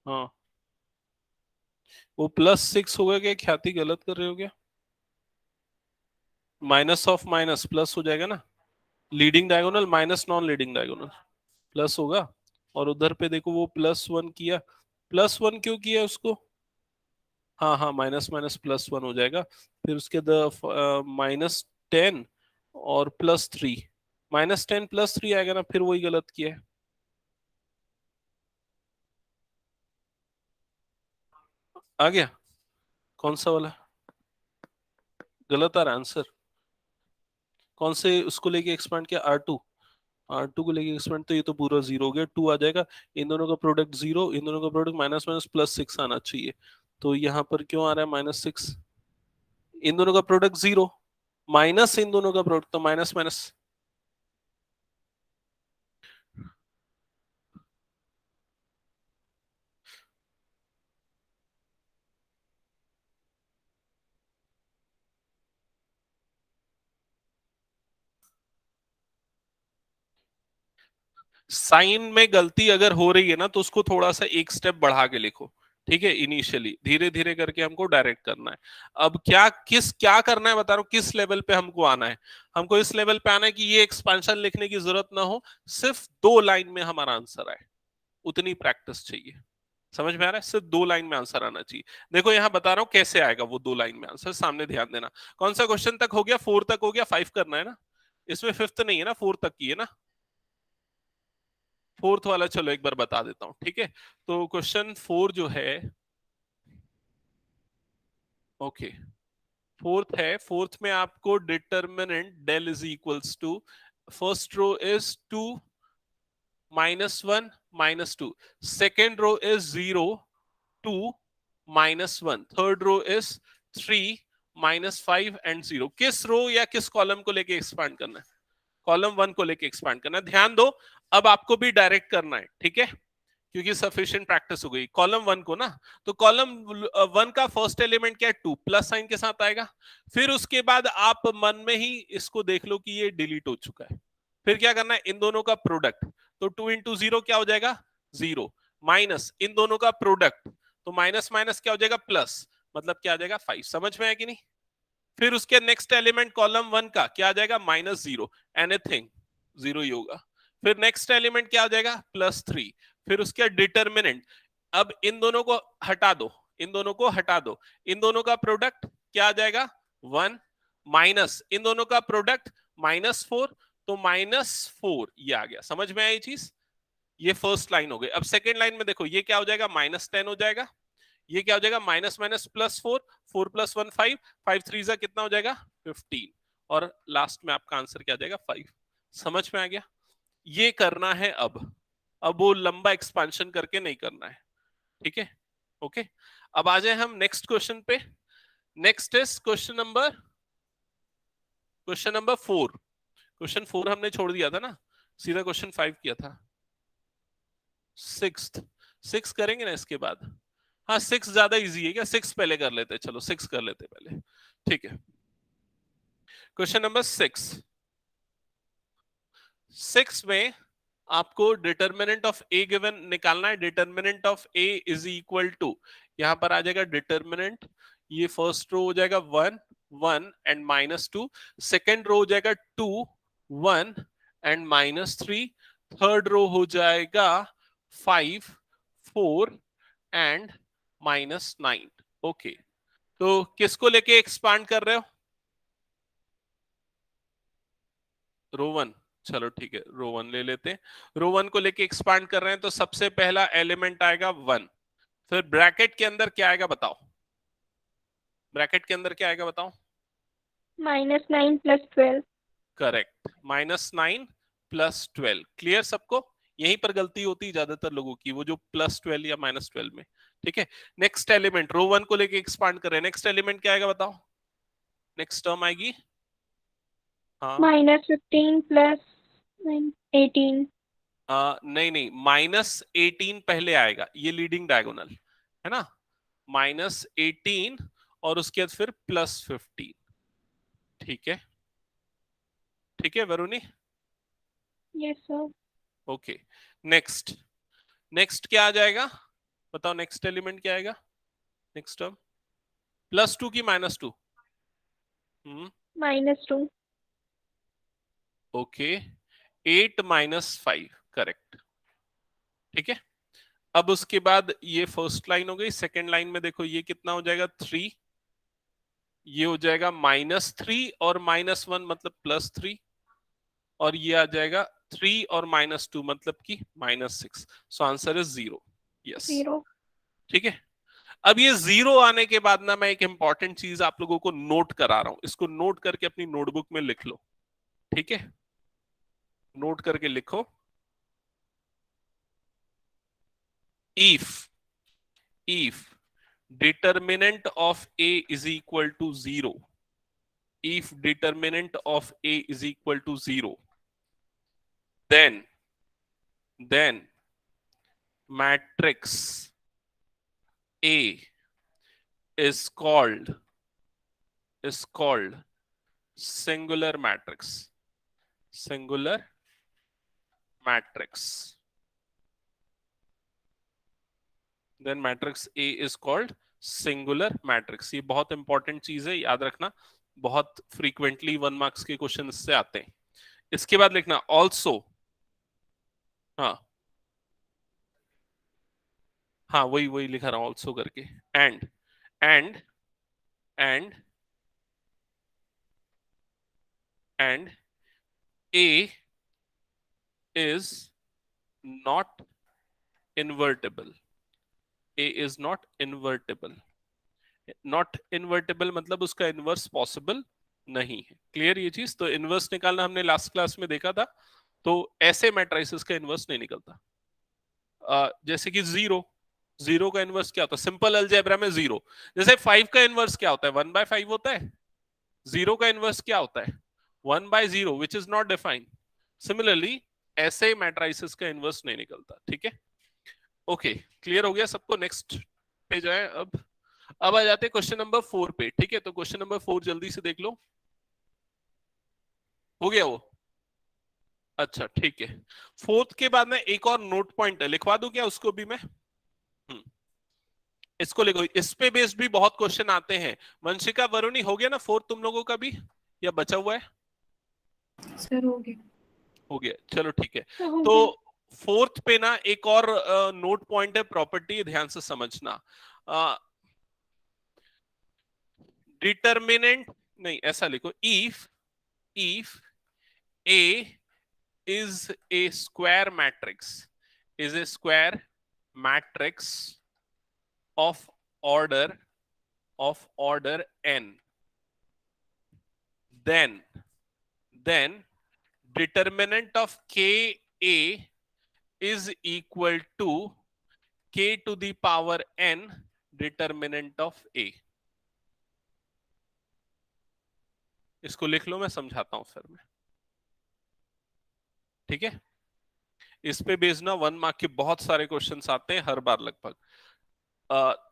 हाँ, वो +6 होगा क्या? ख्याति गलत कर रहे हो क्या? माइनस ऑफ माइनस प्लस हो जाएगा ना। Leading diagonal minus non leading diagonal, plus होगा। और उधर पे देखो, वो +1 किया, +1 क्यों किया उसको? हाँ हाँ, माइनस माइनस +1 हो जाएगा। फिर उसके -10 और +3, -10 +3 आएगा ना, फिर वही गलत किया है। आ गया? कौन सा वाला गलत आ रहा है आंसर? कौन से उसको लेके एक्सपांड किया? R2, R2 को लेके एक्सपेंड, तो ये तो पूरा 0 हो गया, 2 आ जाएगा। इन दोनों का प्रोडक्ट 0, इन दोनों का प्रोडक्ट माइनस माइनस +6 आना चाहिए। तो यहाँ पर क्यों आ रहा है -6? इन दोनों का प्रोडक्ट 0, माइनस इन दोनों का प्रोडक्ट, तो माइनस माइनस। साइन में गलती अगर हो रही है ना तो उसको थोड़ा सा एक स्टेप बढ़ा के लिखो, ठीक है। इनिशियली धीरे धीरे करके हमको डायरेक्ट करना है। अब क्या करना है बता रहा हूं, किस लेवल पे हमको आना है। हमको इस लेवल पे आना है कि ये एक्सपेंशन लिखने की जरूरत ना हो, सिर्फ 2 लाइन में हमारा आंसर आए, उतनी प्रैक्टिस चाहिए। समझ में आ रहा है? सिर्फ 2 लाइन में आंसर आना चाहिए। देखो यहां बता रहा हूं कैसे आएगा वो 2 लाइन में आंसर, सामने ध्यान देना। कौन सा क्वेश्चन तक हो गया? 4 तक हो गया, 5 करना है ना, इसमें 5th नहीं है ना, 4 तक की है ना। 4th वाला चलो एक बार बता देता हूं, ठीक है। तो क्वेश्चन 4 जो है, ओके, 4th है। 4th में आपको determinant del is equals to, first row is 2 -1 -2, second row is 0 2 -1, third row is 3 -5 and 0। किस रो या किस कॉलम को लेके एक्सपांड करना है? कॉलम 1 को लेके एक्सपांड करना है। ध्यान दो, अब आपको भी डायरेक्ट करना है, ठीक है, क्योंकि सफिशिएंट प्रैक्टिस हो गई। कॉलम 1 को ना, तो कॉलम 1 का फर्स्ट एलिमेंट क्या है? 2 प्लस साइन के साथ आएगा। फिर उसके बाद आप मन में ही इसको देख लो कि ये डिलीट हो चुका है। फिर क्या करना है? इन दोनों का प्रोडक्ट, तो 2 इंटू 0 क्या हो जाएगा? 0, माइनस इन दोनों का प्रोडक्ट, तो माइनस माइनस क्या हो जाएगा? प्लस, मतलब क्या आ जाएगा? 5। समझ में आया कि नहीं? फिर उसके नेक्स्ट एलिमेंट कॉलम 1 का क्या आ जाएगा? -0, एनीथिंग 0 ही होगा। फिर नेक्स्ट एलिमेंट क्या आ जाएगा? +3। फिर उसके डिटर्मिनेंट, अब इन दोनों को हटा दो, इन दोनों को हटा दो, इन दोनों का प्रोडक्ट क्या आ जाएगा? 1, माइनस इन दोनों का प्रोडक्ट -4, तो -4 ये आ गया। समझ में आई चीज? ये फर्स्ट लाइन हो गई। अब सेकेंड लाइन में देखो, ये क्या हो जाएगा? -10 हो जाएगा। ये क्या हो जाएगा? माइनस माइनस +4, 4 + 1 5, 5 3 जा कितना हो जाएगा? 15, और लास्ट में आपका आंसर क्या आ जाएगा? 5। समझ में आ गया? ये करना है अब वो लंबा एक्सपेंशन करके नहीं करना है, ठीक है, ओके। अब आ जाए हम नेक्स्ट क्वेश्चन पे। Next is question number 4। Question 4 हमने छोड़ दिया था ना, सीधा क्वेश्चन 5 किया था। 6 करेंगे ना इसके बाद। हाँ 6 ज्यादा इजी है क्या? 6 पहले कर लेते हैं, चलो 6 कर लेते हैं पहले, ठीक है। क्वेश्चन नंबर 6 में आपको डिटर्मिनेंट ऑफ ए गिवन निकालना है। Determinant of A is equal to, यहां पर आ जाएगा डिटर्मिनेंट, ये फर्स्ट रो हो जाएगा 1 1 एंड -2, सेकेंड रो हो जाएगा 2 1 एंड -3, थर्ड रो हो जाएगा 5 4 एंड -9। ओके, तो किसको लेके एक्सपांड कर रहे हो? रो 1, चलो ठीक है, रो 1 ले लेते हैं। रो 1 को लेके एक्सपांड कर रहे हैं, तो सबसे पहला एलिमेंट आएगा 1। फिर ब्रैकेट के अंदर क्या आएगा बताओ? ब्रैकेट के अंदर क्या आएगा बताओ? -9 + 12। करेक्ट, -9 + 12। क्लियर सबको? यहीं पर गलती होती है ज्यादातर लोगों की, वो जो +12 या -12 में, ठीक है। नेक्स्ट एलिमेंट रो 1 को लेके एक्सपांड कर रहे हैं, नेक्स्ट एलिमेंट क्या आएगा बताओ? नेक्स्ट टर्म आएगी, हाँ। -15 + 18। नहीं नहीं, -18 पहले आएगा, ये लीडिंग डायगोनल है ना। -18 और उसके बाद फिर +15, ठीक है, ठीक है Varuni, yes sir. Okay. Next, next क्या आ जाएगा बताओ? नेक्स्ट एलिमेंट क्या आएगा? नेक्स्ट टर्म +2 की -2? -2। ओके, 8 -5, करेक्ट, ठीक है। अब उसके बाद ये फर्स्ट लाइन हो गई। सेकेंड लाइन में देखो ये कितना हो जाएगा? 3, ये हो जाएगा -3 और -1 मतलब +3, और ये आ जाएगा 3 और -2 मतलब कि -6। So answer is 0। यस, 0। ठीक है। अब ये 0 आने के बाद ना, मैं एक इंपॉर्टेंट चीज आप लोगों को नोट करा रहा हूं, इसको नोट करके अपनी नोटबुक में लिख लो, ठीक है। नोट करके लिखो, if determinant of a is equal to 0, if determinant of a is equal to 0, then matrix A is called singular matrix, singular matrix, then matrix A is called singular matrix. ये बहुत important चीज है, याद रखना, बहुत frequently 1 marks के question इससे आते हैं. इसके बाद लिखना ऑल्सो, हाँ हाँ वही वही लिखा रहा हूं ऑल्सो करके. And and and and A is not invertible. A is not invertible. Not invertible मतलब उसका इनवर्स पॉसिबल नहीं है. क्लियर ये चीज? तो इनवर्स निकालना हमने लास्ट क्लास में देखा था. तो ऐसे मैट्रिसेस का इनवर्स नहीं निकलता. जैसे कि जीरो का इनवर्स क्या होता है? सिंपल अलजेब्रा में जीरो. जैसे 5 का इनवर्स क्या होता है? 1/5 होता है. जीरो का इनवर्स क्या होता है? 1/0, which is not defined. Similarly ऐसे मैट्रिसेस का इनवर्स नहीं निकलता. ठीक है, ओके, क्लियर हो गया सबको? नेक्स्ट पे जाए. अब आ जाते हैं क्वेश्चन नंबर 4 पे. ठीक है, तो क्वेश्चन नंबर 4 जल्दी से देख लो. हो गया वो? अच्छा ठीक है. 4th के बाद में एक और नोट पॉइंट लिखवा दूं क्या उसको भी मैं? इसको लिखो. इस पे बेस्ड भी बहुत क्वेश्चन आते हैं. वंशिका, वरुणी, हो गया ना 4 तुम लोगों का भी, या बचा हुआ है? सर हो गया. हो गया, चलो ठीक है. हो तो गया. 4th पे ना एक और नोट पॉइंट है, प्रॉपर्टी, ध्यान से समझना. डिटरमिनेंट नहीं, ऐसा लिखो, if A is a square matrix, is a square matrix of order n, then determinant of Ka is equal to k to the power n determinant of A. इसको लिख लो, मैं समझाता हूं फिर में. ठीक है, इस पे बेस्ड ना 1 मार्क के बहुत सारे क्वेश्चंस आते हैं हर बार लगभग.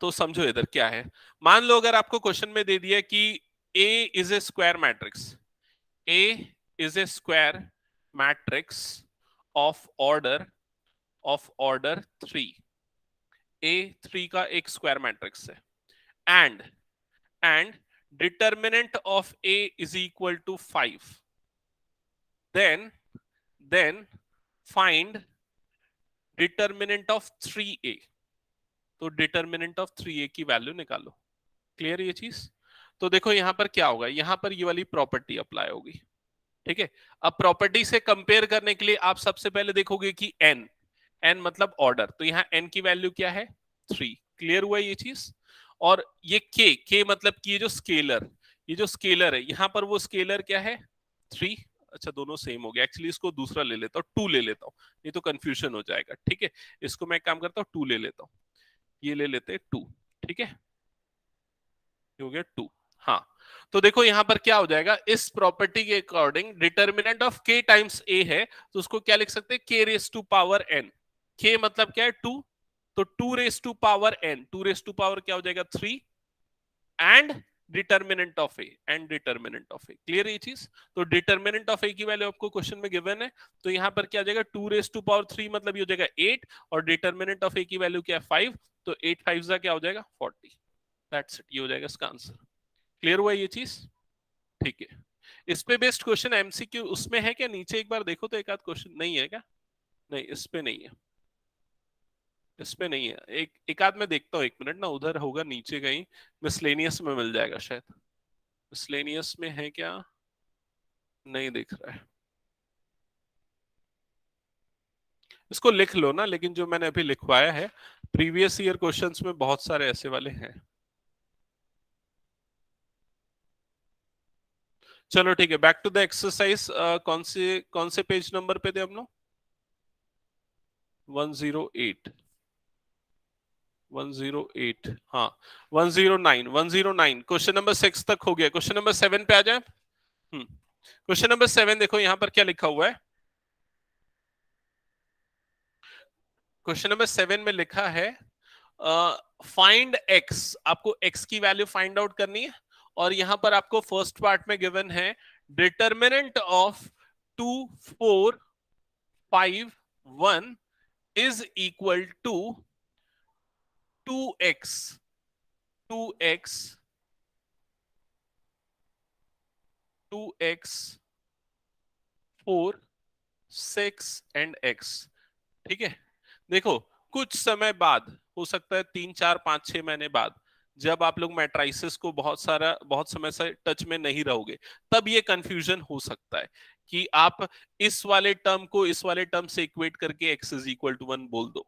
तो समझो इधर क्या है. मान लो अगर आपको क्वेश्चन में दे दिया कि A is a square matrix, A is a square matrix of order 3. A 3 का एक स्क्वायर मैट्रिक्स है. And determinant of A is equal to 5. then find determinant of 3A. तो डिटरमिनेंट ऑफ 3A की value निकालो. Clear ये चीज? तो देखो यहां पर क्या होगा, यहां पर ये वाली प्रॉपर्टी अप्लाई होगी. ठीक है, अब प्रॉपर्टी से कंपेयर करने के लिए आप सबसे पहले देखोगे कि n मतलब ऑर्डर, तो यहाँ n की वैल्यू क्या है? 3. क्लियर हुआ ये चीज? और ये k मतलब कि ये जो स्केलर है, यहां पर वो स्केलर क्या है? 3. अच्छा, दोनों सेम हो गया. एक्चुअली इसको दूसरा ले लेता हूँ, 2 ले लेता हूँ, नहीं तो कंफ्यूजन हो जाएगा. ठीक है, इसको मैं काम करता हूँ, 2 ले लेता हूँ. ये ले लेते हैं 2. ठीक है, हो गया 2. हाँ, तो देखो यहां पर क्या हो जाएगा, इस प्रॉपर्टी के according determinant of k times a है, तो उसको क्या लिख सकते हैं? k raise to power n. k मतलब क्या है? 2. तो 2 raise to power n, 2 raise to power क्या हो जाएगा? 3. And determinant of A, clear ये चीज? तो डिटरमिनेंट ऑफ ए की वैल्यू आपको क्वेश्चन में गिवन है, तो यहां पर क्या हो जाएगा? 2 रेस टू पावर 3 मतलब ये हो जाएगा 8, और डिटरमिनेंट ऑफ ए की वैल्यू क्या है? 5. तो 8 5 क्या हो जाएगा? 40. दैट्स इट, ये हो जाएगा इसका आंसर. क्लियर हुआ ये चीज? ठीक है, इस पे बेस्ड क्वेश्चन एमसीक्यू उसमें है क्या? नीचे एक बार देखो तो एक आध क्वेश्चन. नहीं है क्या? नहीं, इस पे नहीं है, इस पे नहीं है. एक आध में देखता हूँ, 1 मिनट ना, उधर होगा नीचे कहीं, मिसलेनियस में मिल जाएगा शायद. मिसलेनियस में है क्या? नहीं दिख रहा है. इसको लिख लो ना, लेकिन जो मैंने अभी लिखवाया है प्रीवियस ईयर क्वेश्चंस में बहुत सारे ऐसे वाले हैं. चलो ठीक है, बैक टू द एक्सरसाइज. कौन से पेज नंबर पे थे हम लोग? 108. हाँ, 109. क्वेश्चन नंबर 6 तक हो गया. क्वेश्चन नंबर 7 पे आ जाए. क्वेश्चन नंबर 7 देखो यहां पर क्या लिखा हुआ है. क्वेश्चन नंबर 7 में लिखा है फाइंड x. आपको x की वैल्यू फाइंड आउट करनी है, और यहां पर आपको फर्स्ट पार्ट में गिवन है determinant of 2 4 5 1 is equal to 2x 4 6 and x। ठीक है, देखो कुछ समय बाद, हो सकता है 3 4 5 6 महीने बाद, जब आप लोग मैट्राइसिस को बहुत समय से टच में नहीं रहोगे, तब ये कंफ्यूजन हो सकता है कि आप इस वाले टर्म को इस वाले टर्म से इक्वेट करके x इज इक्वल टू 1 बोल दो,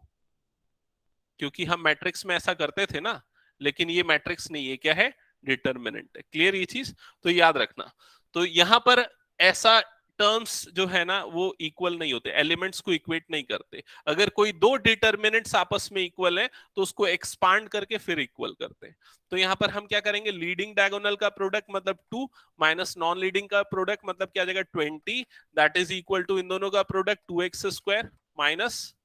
क्योंकि हम मैट्रिक्स में ऐसा करते थे ना, लेकिन ये मैट्रिक्स नहीं, ये क्या है, डिटर्मिनेंट है। क्लियर ये चीज, तो याद रखना। तो यहां पर ऐसा टर्म्स जो है ना वो इक्वल नहीं होते, एलिमेंट्स को इक्वेट नहीं करते। अगर कोई दो डिटर्मिनेंट्स आपस में इक्वल है तो उसको एक्सपांड करके फिर इक्वल करते हैं। तो यहां पर हम क्या करेंगे, लीडिंग डायगोनल का प्रोडक्ट मतलब 2 माइनस नॉन लीडिंग का प्रोडक्ट मतलब क्या आ जाएगा 20, दैट इज इक्वल टू इन दोनों का product 2x square minus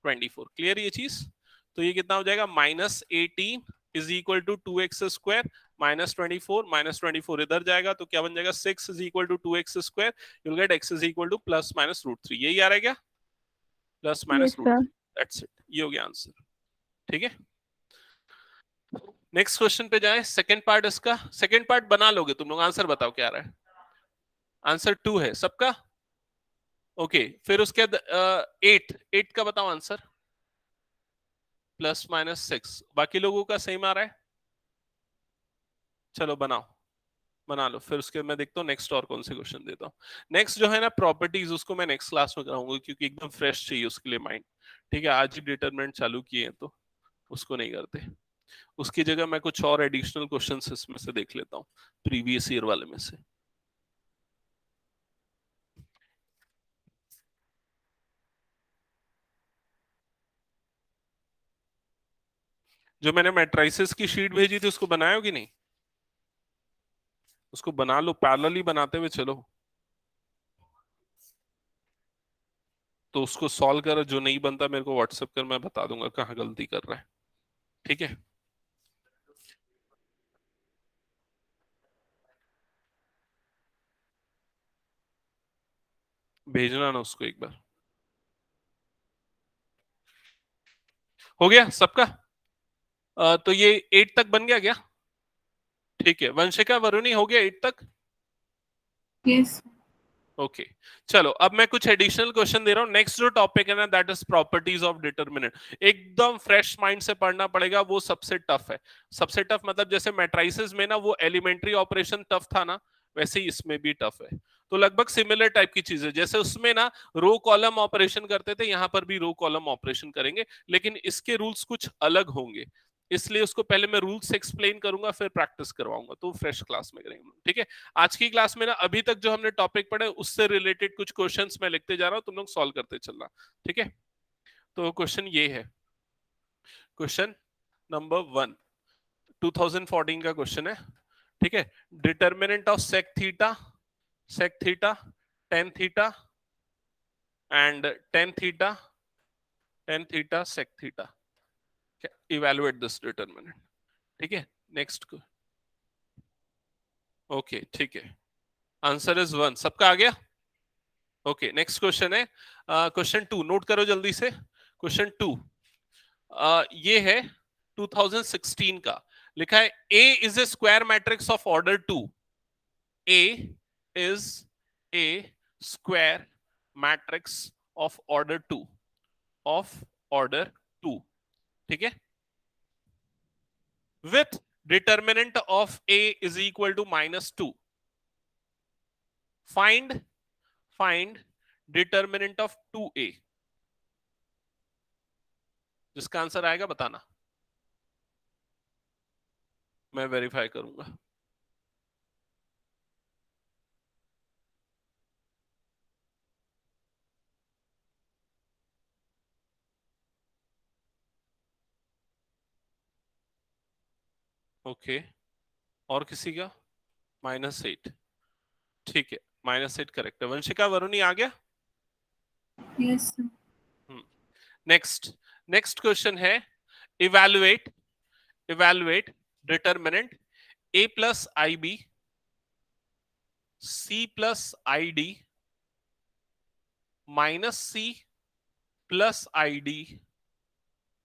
24। Clear ये चीज, तो ये कितना हो जाएगा, minus 18 is equal to 2x square minus 24 इधर जाएगा तो क्या बन जाएगा 6 is equal to 2x square, you will get x is equal to plus minus root 3। यही आ रहा है क्या, plus minus Yes, root sir. 3, that's it, ये हो गया आंसर। ठीक है, नेक्स्ट क्वेश्चन पे जाए। सेकंड पार्ट, इसका सेकंड पार्ट बना लोगे तुम लोग, आंसर बताओ क्या आ रहा है। आंसर 2 है सबका, ओके। फिर उसके बाद 8 का बताओ आंसर, प्लस माइनस 6। बाकी लोगों का सेम आ रहा है, चलो बनाओ, बना लो। फिर उसके मैं देखता हूँ नेक्स्ट और कौन से क्वेश्चन देता हूँ। नेक्स्ट जो है ना प्रॉपर्टीज, उसको मैं नेक्स्ट क्लास में कराऊंगा, क्योंकि एकदम फ्रेश चाहिए उसके लिए माइंड। ठीक है, आज ही डिटरमिनेंट चालू किए हैं तो उसको नहीं करते। उसकी जगह मैं कुछ और एडिशनल क्वेश्चन इसमें से देख लेता हूँ, प्रीवियस ईयर वाले में से। जो मैंने मैट्राइसिस की शीट भेजी थी उसको बनाया कि नहीं, उसको बना लो, पैरेलली बनाते हुए चलो। तो उसको सॉल्व कर, जो नहीं बनता मेरे को व्हाट्सएप कर, मैं बता दूंगा कहाँ गलती कर रहा है। ठीक है, भेजना ना उसको एक बार। हो गया सबका, तो ये 8 तक बन गया क्या। ठीक है, वंशिका वरुणी हो गया 8 तक। यस ओके, चलो अब मैं कुछ एडिशनल क्वेश्चन दे रहा हूं। नेक्स्ट जो टॉपिक है ना, that is properties of determinant. एकदम फ्रेश माइंड से पढ़ना पड़ेगा, वो सबसे टफ है। सबसे टफ मतलब जैसे मैट्राइसिस में ना वो एलिमेंट्री ऑपरेशन टफ था ना, वैसे ही इसमें भी टफ है। तो लगभग सिमिलर टाइप की चीजें, जैसे उसमें ना रो कॉलम ऑपरेशन करते थे, यहां पर भी रो कॉलम ऑपरेशन करेंगे, लेकिन इसके रूल्स कुछ अलग होंगे। इसलिए उसको पहले मैं रूल्स एक्सप्लेन करूंगा, फिर प्रैक्टिस करवाऊंगा, तो फ्रेश क्लास में करेंगे। ठीक है, आज की क्लास में ना अभी तक जो हमने टॉपिक पढ़े उससे रिलेटेड कुछ क्वेश्चंस मैं लिखते जा रहा हूं, तुम लोग सॉल्व करते चलना। ठीक है, तो क्वेश्चन ये है, क्वेश्चन नंबर 1 2014 का क्वेश्चन है। ठीक है, determinant of sec theta tan theta and tan theta sec theta, evaluate this determinant. ठीक है, नेक्स्ट, ओके ठीक है, आंसर इज 1, सबका आ गया। ओके, नेक्स्ट क्वेश्चन है क्वेश्चन 2, नोट करो जल्दी से। क्वेश्चन 2 ये है 2016 का, लिखा है A is a square matrix of order 2। A is a square matrix of order 2, of order 2। ठीक है, with determinant of A is equal to -2। Find determinant of 2A। जिसका आंसर आएगा बताना, मैं वेरीफाई करूंगा। ओके, और किसी का -8। ठीक है, -8 करेक्ट है। वंशिका वरुणी आ गया। यस नेक्स्ट, नेक्स्ट क्वेश्चन है, evaluate determinant A plus IB C plus ID -C plus I D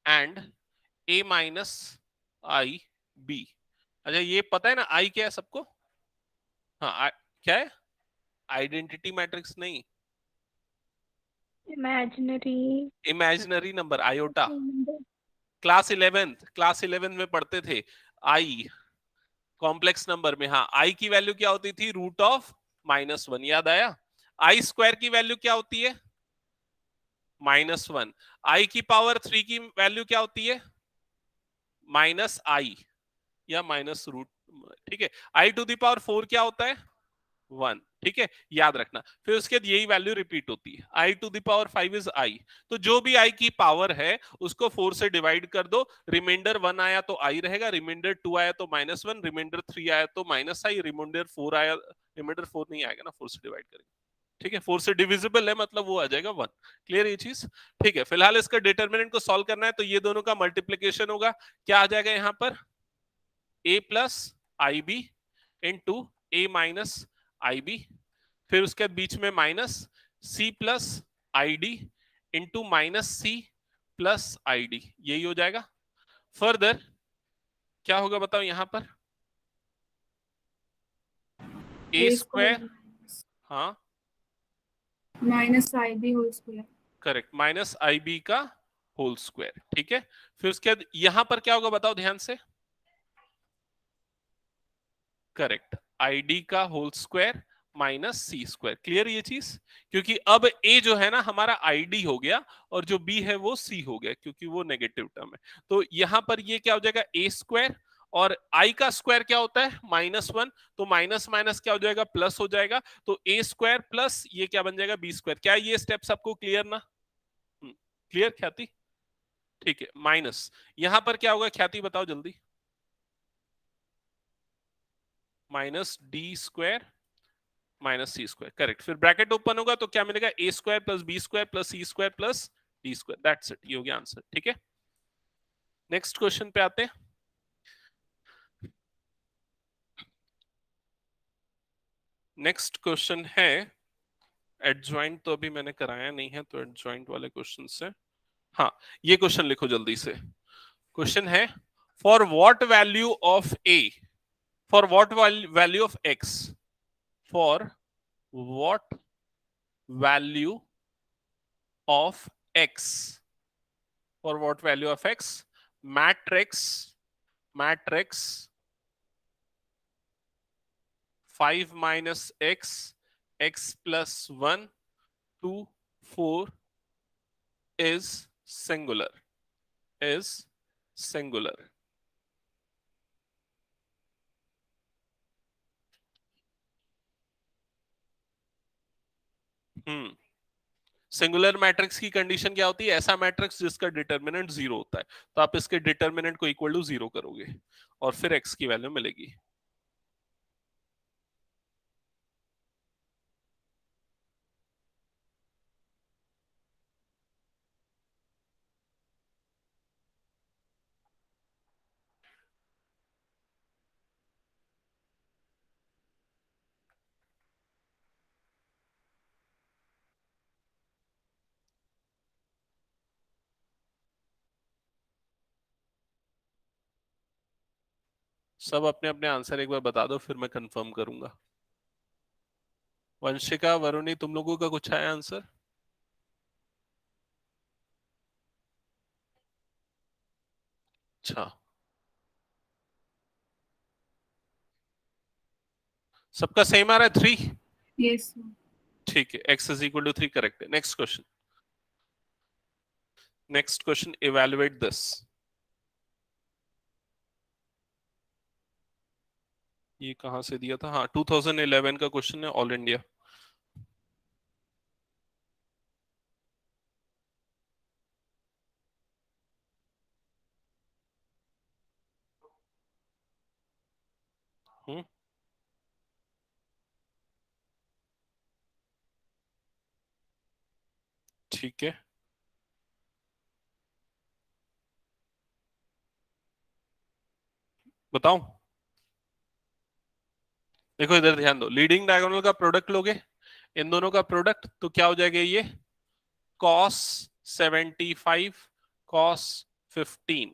and A minus I B. अच्छा ये पता है ना आई क्या है सबको? हाँ क्या है? आइडेंटिटी मैट्रिक्स नहीं, imaginary imaginary number iota. Class 11 में पढ़ते थे आई कॉम्प्लेक्स नंबर में। हाँ आई की वैल्यू क्या होती थी? √(-1), याद आया? आई स्क्वायर की वैल्यू क्या होती है? -1। आई की पावर 3 की वैल्यू क्या होती है? -i या -√। ठीक है, आई टू द पावर 4 क्या होता है? 1। ठीक है, याद रखना। फिर उसके बाद यही वैल्यू रिपीट होती है, i to the power 5 is i. तो जो भी आई की पावर है उसको 4 से डिवाइड कर दो, रिमाइंडर 1 आया तो आई रहेगा, रिमाइंडर 2 आया तो -1, रिमाइंडर 3 आया तो -i, रिमाइंडर 4 आया, रिमाइंडर 4 नहीं आएगा ना, 4 से डिवाइड करेंगे। ठीक है, 4 से डिविजिबल है मतलब वो आ जाएगा 1। क्लियर ये चीज? ठीक है, फिलहाल इसका डिटर्मिनेंट को सॉल्व करना है, तो ये दोनों का मल्टीप्लीकेशन होगा। क्या आ जाएगा यहाँ पर? a plus I B into A minus I B, फिर उसके बीच में minus C plus I D into -c plus I D, यही हो जाएगा। फर्दर क्या होगा बताओ यहां पर? ए स्क्वायर, हाँ -IB whole square. Correct, -IB का होल स्क्वायर। ठीक है, फिर उसके बाद यहां पर क्या होगा बताओ ध्यान से? करेक्ट, आईडी का होल स्क्वायर -c²। क्लियर ये चीज? क्योंकि अब a जो है ना हमारा आईडी हो गया और जो b है वो c हो गया, क्योंकि वो नेगेटिव टर्म है। तो यहां पर ये क्या हो जाएगा? a² और i का स्क्वायर क्या होता है? -1, तो माइनस माइनस क्या हो जाएगा? प्लस हो जाएगा। तो a² प्लस ये क्या बन जाएगा? b²। क्या ये स्टेप सबको क्लियर ना? क्लियर ख्याति? ठीक है, माइनस यहां पर क्या होगा ख्याति बताओ जल्दी? -d² -c²। करेक्ट, फिर ब्रैकेट ओपन होगा तो क्या मिलेगा? a² plus b² plus c² plus d²। That's it, ये हो गया आंसर। ठीक है, नेक्स्ट क्वेश्चन पे आते हैं। नेक्स्ट क्वेश्चन है एडजॉइंट, तो अभी मैंने कराया नहीं है, तो एडजॉइंट वाले क्वेश्चन से हाँ ये क्वेश्चन लिखो जल्दी से। क्वेश्चन है for what value of a, for what value of x, for what value of x, for what value of x, matrix 5 minus x, x plus 1 2 4 is singular, is singular। Singular matrix की condition क्या होती है? ऐसा matrix जिसका determinant 0 होता है। तो आप इसके डिटर्मिनेंट को इक्वल टू 0 करोगे और फिर x की वैल्यू मिलेगी। सब अपने अपने आंसर एक बार बता दो, फिर मैं कंफर्म करूंगा। वंशिका, वरुणी, तुम लोगों का कुछ आया आंसर? अच्छा, सबका सेम आ रहा है 3। यस ठीक है, x is equal to 3 correct है। Next question, next question, evaluate this. ये कहां से दिया था? हाँ 2011 का क्वेश्चन है, ऑल इंडिया। हम्म, ठीक है, बताऊं? देखो इधर ध्यान दो, लीडिंग डायगोनल का प्रोडक्ट लोगे, इन दोनों का प्रोडक्ट, तो क्या हो जाएगा? ये cos 75 cos 15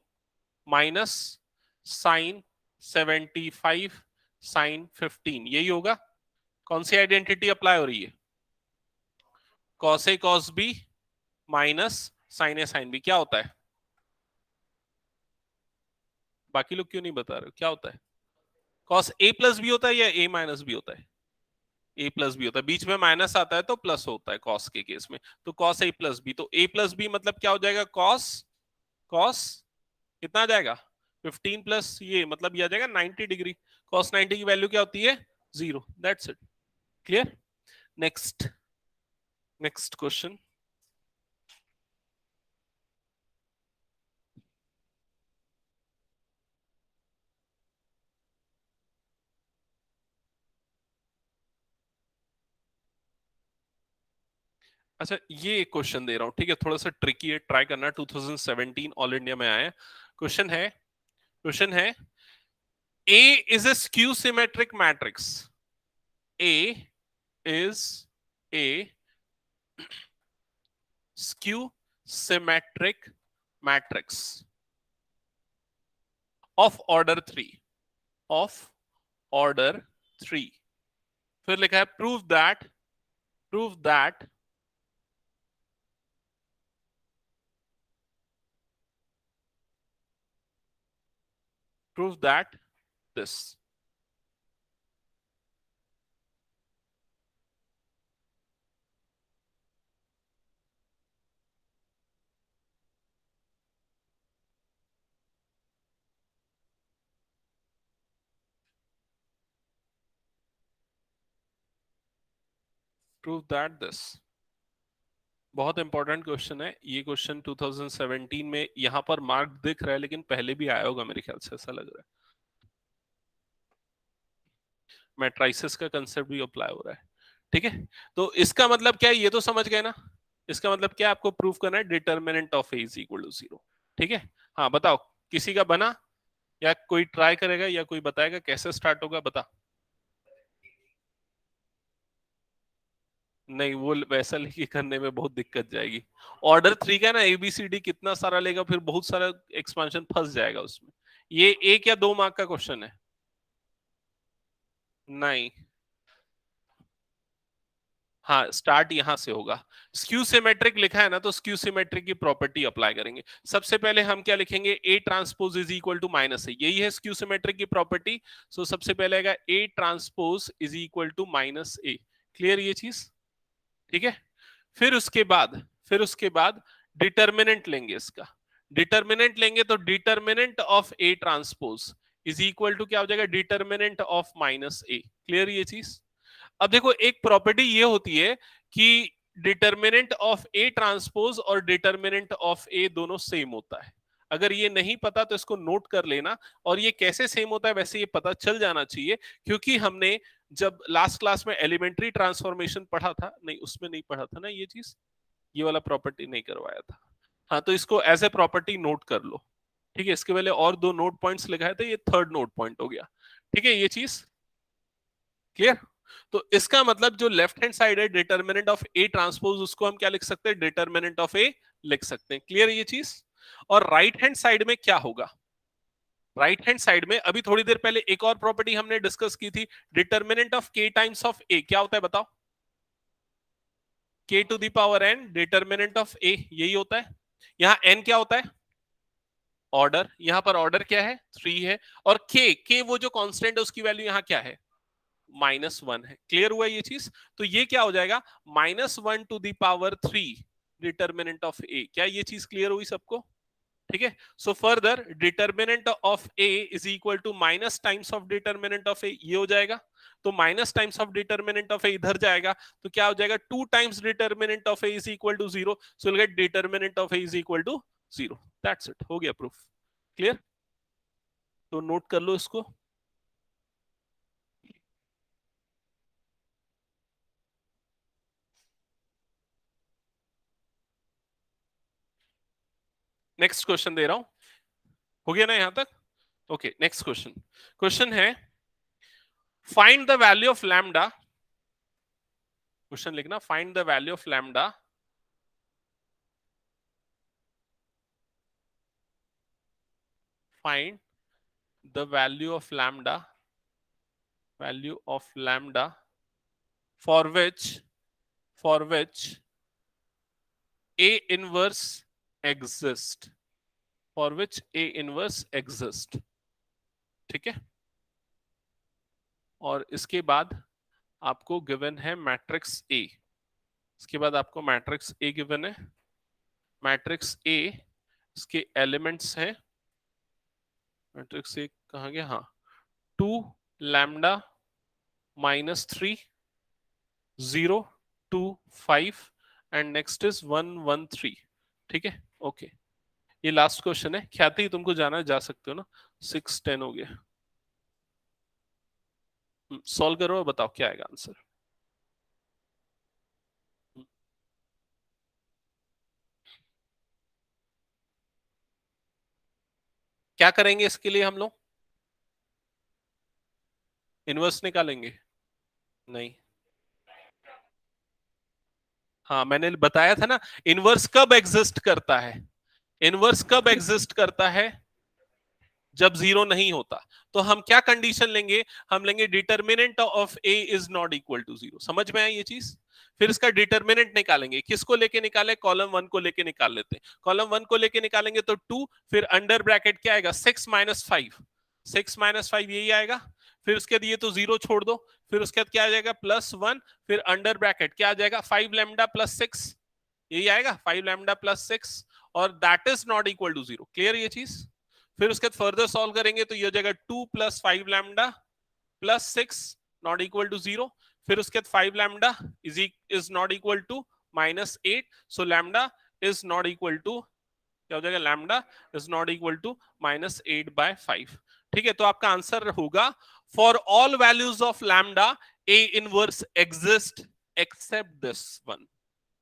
minus sine 75 sine 15, यही होगा। कौन सी आइडेंटिटी अप्लाई हो रही है? Cos A cos B minus sign A sine B. क्या होता है? बाकी लोग क्यों नहीं बता रहे हो क्या होता है? कॉस ए प्लस बी होता है या ए माइनस बी होता है? ए प्लस बी होता है, बीच में माइनस आता है तो प्लस होता है कॉस के केस में। तो कॉस ए प्लस बी, तो ए प्लस बी मतलब क्या हो जाएगा? कॉस कॉस कितना आ जाएगा? 15 प्लस ये मतलब ये आ जाएगा 90 डिग्री। कॉस 90 की वैल्यू क्या होती है? 0। That's it. Clear? Next next question. अच्छा, ये एक क्वेश्चन दे रहा हूं, ठीक है, थोड़ा सा ट्रिकी है, ट्राई करना। 2017 ऑल इंडिया में आया है। क्वेश्चन है A is a skew symmetric matrix. A is a skew symmetric matrix of order 3, of order 3। फिर लिखा है prove that this। Prove that this. बहुत इंपॉर्टेंट क्वेश्चन है ये। क्वेश्चन 2017 में यहां पर मार्क दिख रहा है, लेकिन पहले भी आया होगा मेरे ख्याल से, ऐसा लग रहा है। मैट्राइसिस का कंसेप्ट भी अप्लाई हो रहा है, ठीक है। तो इसका मतलब क्या है ये तो समझ गए ना। इसका मतलब क्या आपको प्रूव करना है? Determinant of A is equal to 0, ठीक है। हाँ बताओ, किसी का बना या कोई ट्राई करेगा या कोई बताएगा कैसे स्टार्ट होगा? बता। नहीं, वो वैसा लिखी करने में बहुत दिक्कत जाएगी। ऑर्डर 3 का ना एबीसीडी कितना सारा लेगा, फिर बहुत सारा एक्सपेंशन फंस जाएगा उसमें। ये 1 या 2 मार्क का क्वेश्चन है। नहीं, हाँ स्टार्ट यहां से होगा। स्क्यू सिमेट्रिक लिखा है ना, तो स्क्यू सिमेट्रिक की प्रॉपर्टी अप्लाई करेंगे। सबसे पहले हम क्या लिखेंगे? A transpose is equal to minus a, यही है स्क्यू सिमेट्रिक की प्रॉपर्टी। सो सबसे पहले आएगा a transpose is equal to minus A. Clear ये चीज? ठीक है। फिर उसके बाद डिटर्मिनेंट लेंगे इसका। डिटर्मिनेंट लेंगे तो determinant of A transpose is equal to क्या हो जाएगा? Determinant of minus A. Clear ये चीज? अब देखो, एक प्रॉपर्टी ये होती है कि डिटर्मिनेंट ऑफ ए ट्रांसपोज और डिटर्मिनेंट ऑफ ए दोनों सेम होता है। अगर ये नहीं पता तो इसको नोट कर लेना। और ये कैसे सेम होता है वैसे ये पता चल जाना चाहिए, क्योंकि हमने जब लास्ट क्लास में एलिमेंट्री ट्रांसफॉर्मेशन पढ़ा था, नहीं उसमें नहीं पढ़ा था ना ये चीज, ये वाला प्रॉपर्टी नहीं करवाया था। हाँ, तो इसको एज ए प्रॉपर्टी नोट कर लो, ठीक है। इसके पहले और 2 नोट पॉइंट्स लिखाए थे, ये थर्ड नोट पॉइंट हो गया, ठीक है। ये चीज क्लियर? तो इसका मतलब जो लेफ्ट हैंड साइड है डिटर्मिनेंट ऑफ ए ट्रांसपोज, उसको हम क्या लिख सकते हैं? डिटर्मिनेंट ऑफ ए लिख सकते हैं। क्लियर है ये चीज? और राइट हैंड साइड में क्या होगा? राइट हैंड साइड में अभी थोड़ी देर पहले एक और प्रॉपर्टी हमने डिस्कस की थी, determinant of k times of a. क्या होता है बताओ? K to the power n, determinant of a, यही होता है। यहां एन क्या होता है? ऑर्डर। यहां पर ऑर्डर क्या है? 3 है। और के वो जो कांस्टेंट है उसकी वैल्यू यहां क्या है? -1 है। क्लियर हुआ ये चीज? तो ये क्या हो जाएगा? -1 to the power 3 determinant of a. क्या ये चीज क्लियर हुई सबको? ठीक है। So further determinant of A is equal to minus times of determinant of a, ये हो जाएगा। तो minus times of determinant of a इधर जाएगा, तो क्या हो जाएगा? 2 times determinant of A is equal to 0। So will get determinant of A is equal to 0। That's it, हो गया प्रूफ। क्लियर? तो नोट कर लो इसको। नेक्स्ट क्वेश्चन दे रहा हूं, हो गया ना यहां तक? Okay, next question. क्वेश्चन है find the value of lambda. Question लिखना, find the value of lambda find the value of lambda for which A inverse exist, ठीक है। और इसके बाद आपको गिवन है मैट्रिक्स ए, इसके बाद आपको मैट्रिक्स ए गिवन है। मैट्रिक्स ए इसके एलिमेंट्स हैं, मैट्रिक्स ए कहाँ गया, हाँ, 2 लैम्डा -3 0 2 5 एंड नेक्स्ट इज 1 1 3, ठीक है। ओके, ये लास्ट क्वेश्चन है। ख्याति तुमको जाना जा सकते हो ना, 6 10 हो गया। सॉल्व करो और बताओ क्या आएगा आंसर। क्या करेंगे इसके लिए हम लोग? इनवर्स निकालेंगे? नहीं, हाँ मैंने बताया था ना, इनवर्स कब एग्जिस्ट करता है, इनवर्स कब एग्जिस्ट करता है, जब जीरो नहीं होता। तो हम क्या कंडीशन लेंगे, हम लेंगे determinant of A is not equal to 0। समझ में आई ये चीज? फिर इसका डिटर्मिनेंट निकालेंगे, किसको लेके निकाले, कॉलम 1 को लेके निकाल लेते हैं। कॉलम 1 को लेके निकालेंगे तो 2, फिर अंडर ब्रैकेट क्या आएगा, 6 - 5, 6 - 5 यही आएगा। फिर उसके बाद ये तो 0 छोड़ दो, फिर उसके बाद क्या आ जाएगा, +1, फिर अंडर ब्रैकेट क्या आ जाएगा, 5 लैम्डा + 6, यही आएगा 5 लैम्डा + 6, और that is not equal to 0। Clear ये चीज? फिर उसके बाद फर्दर सॉल्व करेंगे तो ये हो जाएगा 2 + 5 लैम्डा + 6 नॉट इक्वल टू 0। फिर उसके बाद 5 lambda is not equal to -8, so lambda is not equal to, क्या हो जाएगा, lambda is not equal to -8/5। ठीक है, तो आपका आंसर होगा for all values of lambda A inverse exist except this one,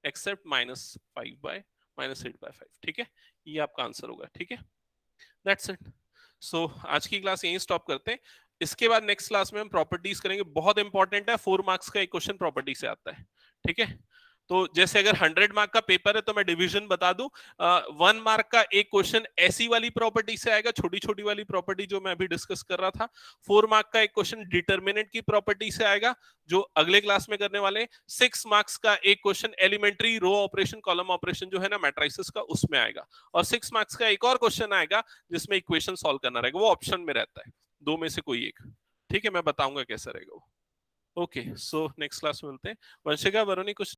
except -8/5। ठीक है, ये आपका आंसर होगा। ठीक है, दैट्स इट। सो आज की क्लास यहीं स्टॉप करते हैं। इसके बाद नेक्स्ट क्लास में हम प्रॉपर्टीज करेंगे, बहुत इंपॉर्टेंट है, 4 मार्क्स का एक क्वेश्चन प्रॉपर्टी से आता है। ठीक है, तो जैसे अगर 100 मार्क का पेपर है तो मैं डिवीजन बता दूं, 1 मार्क का एक क्वेश्चन ऐसी वाली प्रॉपर्टी से आएगा, छोटी छोटी वाली प्रॉपर्टी जो मैं अभी डिस्कस कर रहा था। 4 मार्क का एक क्वेश्चन डिटर्मिनेंट की प्रॉपर्टी से आएगा, जो अगले क्लास में करने वाले। 6 मार्क्स का एक question elementary row operation, column operation जो है ना मैट्रिसेस का, उसमें आएगा। और 6 मार्क्स का एक और क्वेश्चन आएगा जिसमें इक्वेशन सॉल्व करना रहेगा, वो ऑप्शन में रहता है, 2 में से कोई एक। ठीक है, मैं बताऊंगा कैसा रहेगा वो। ओके, सो नेक्स्ट क्लास में मिलते हैं। वंशिका, वरुणी, कुछ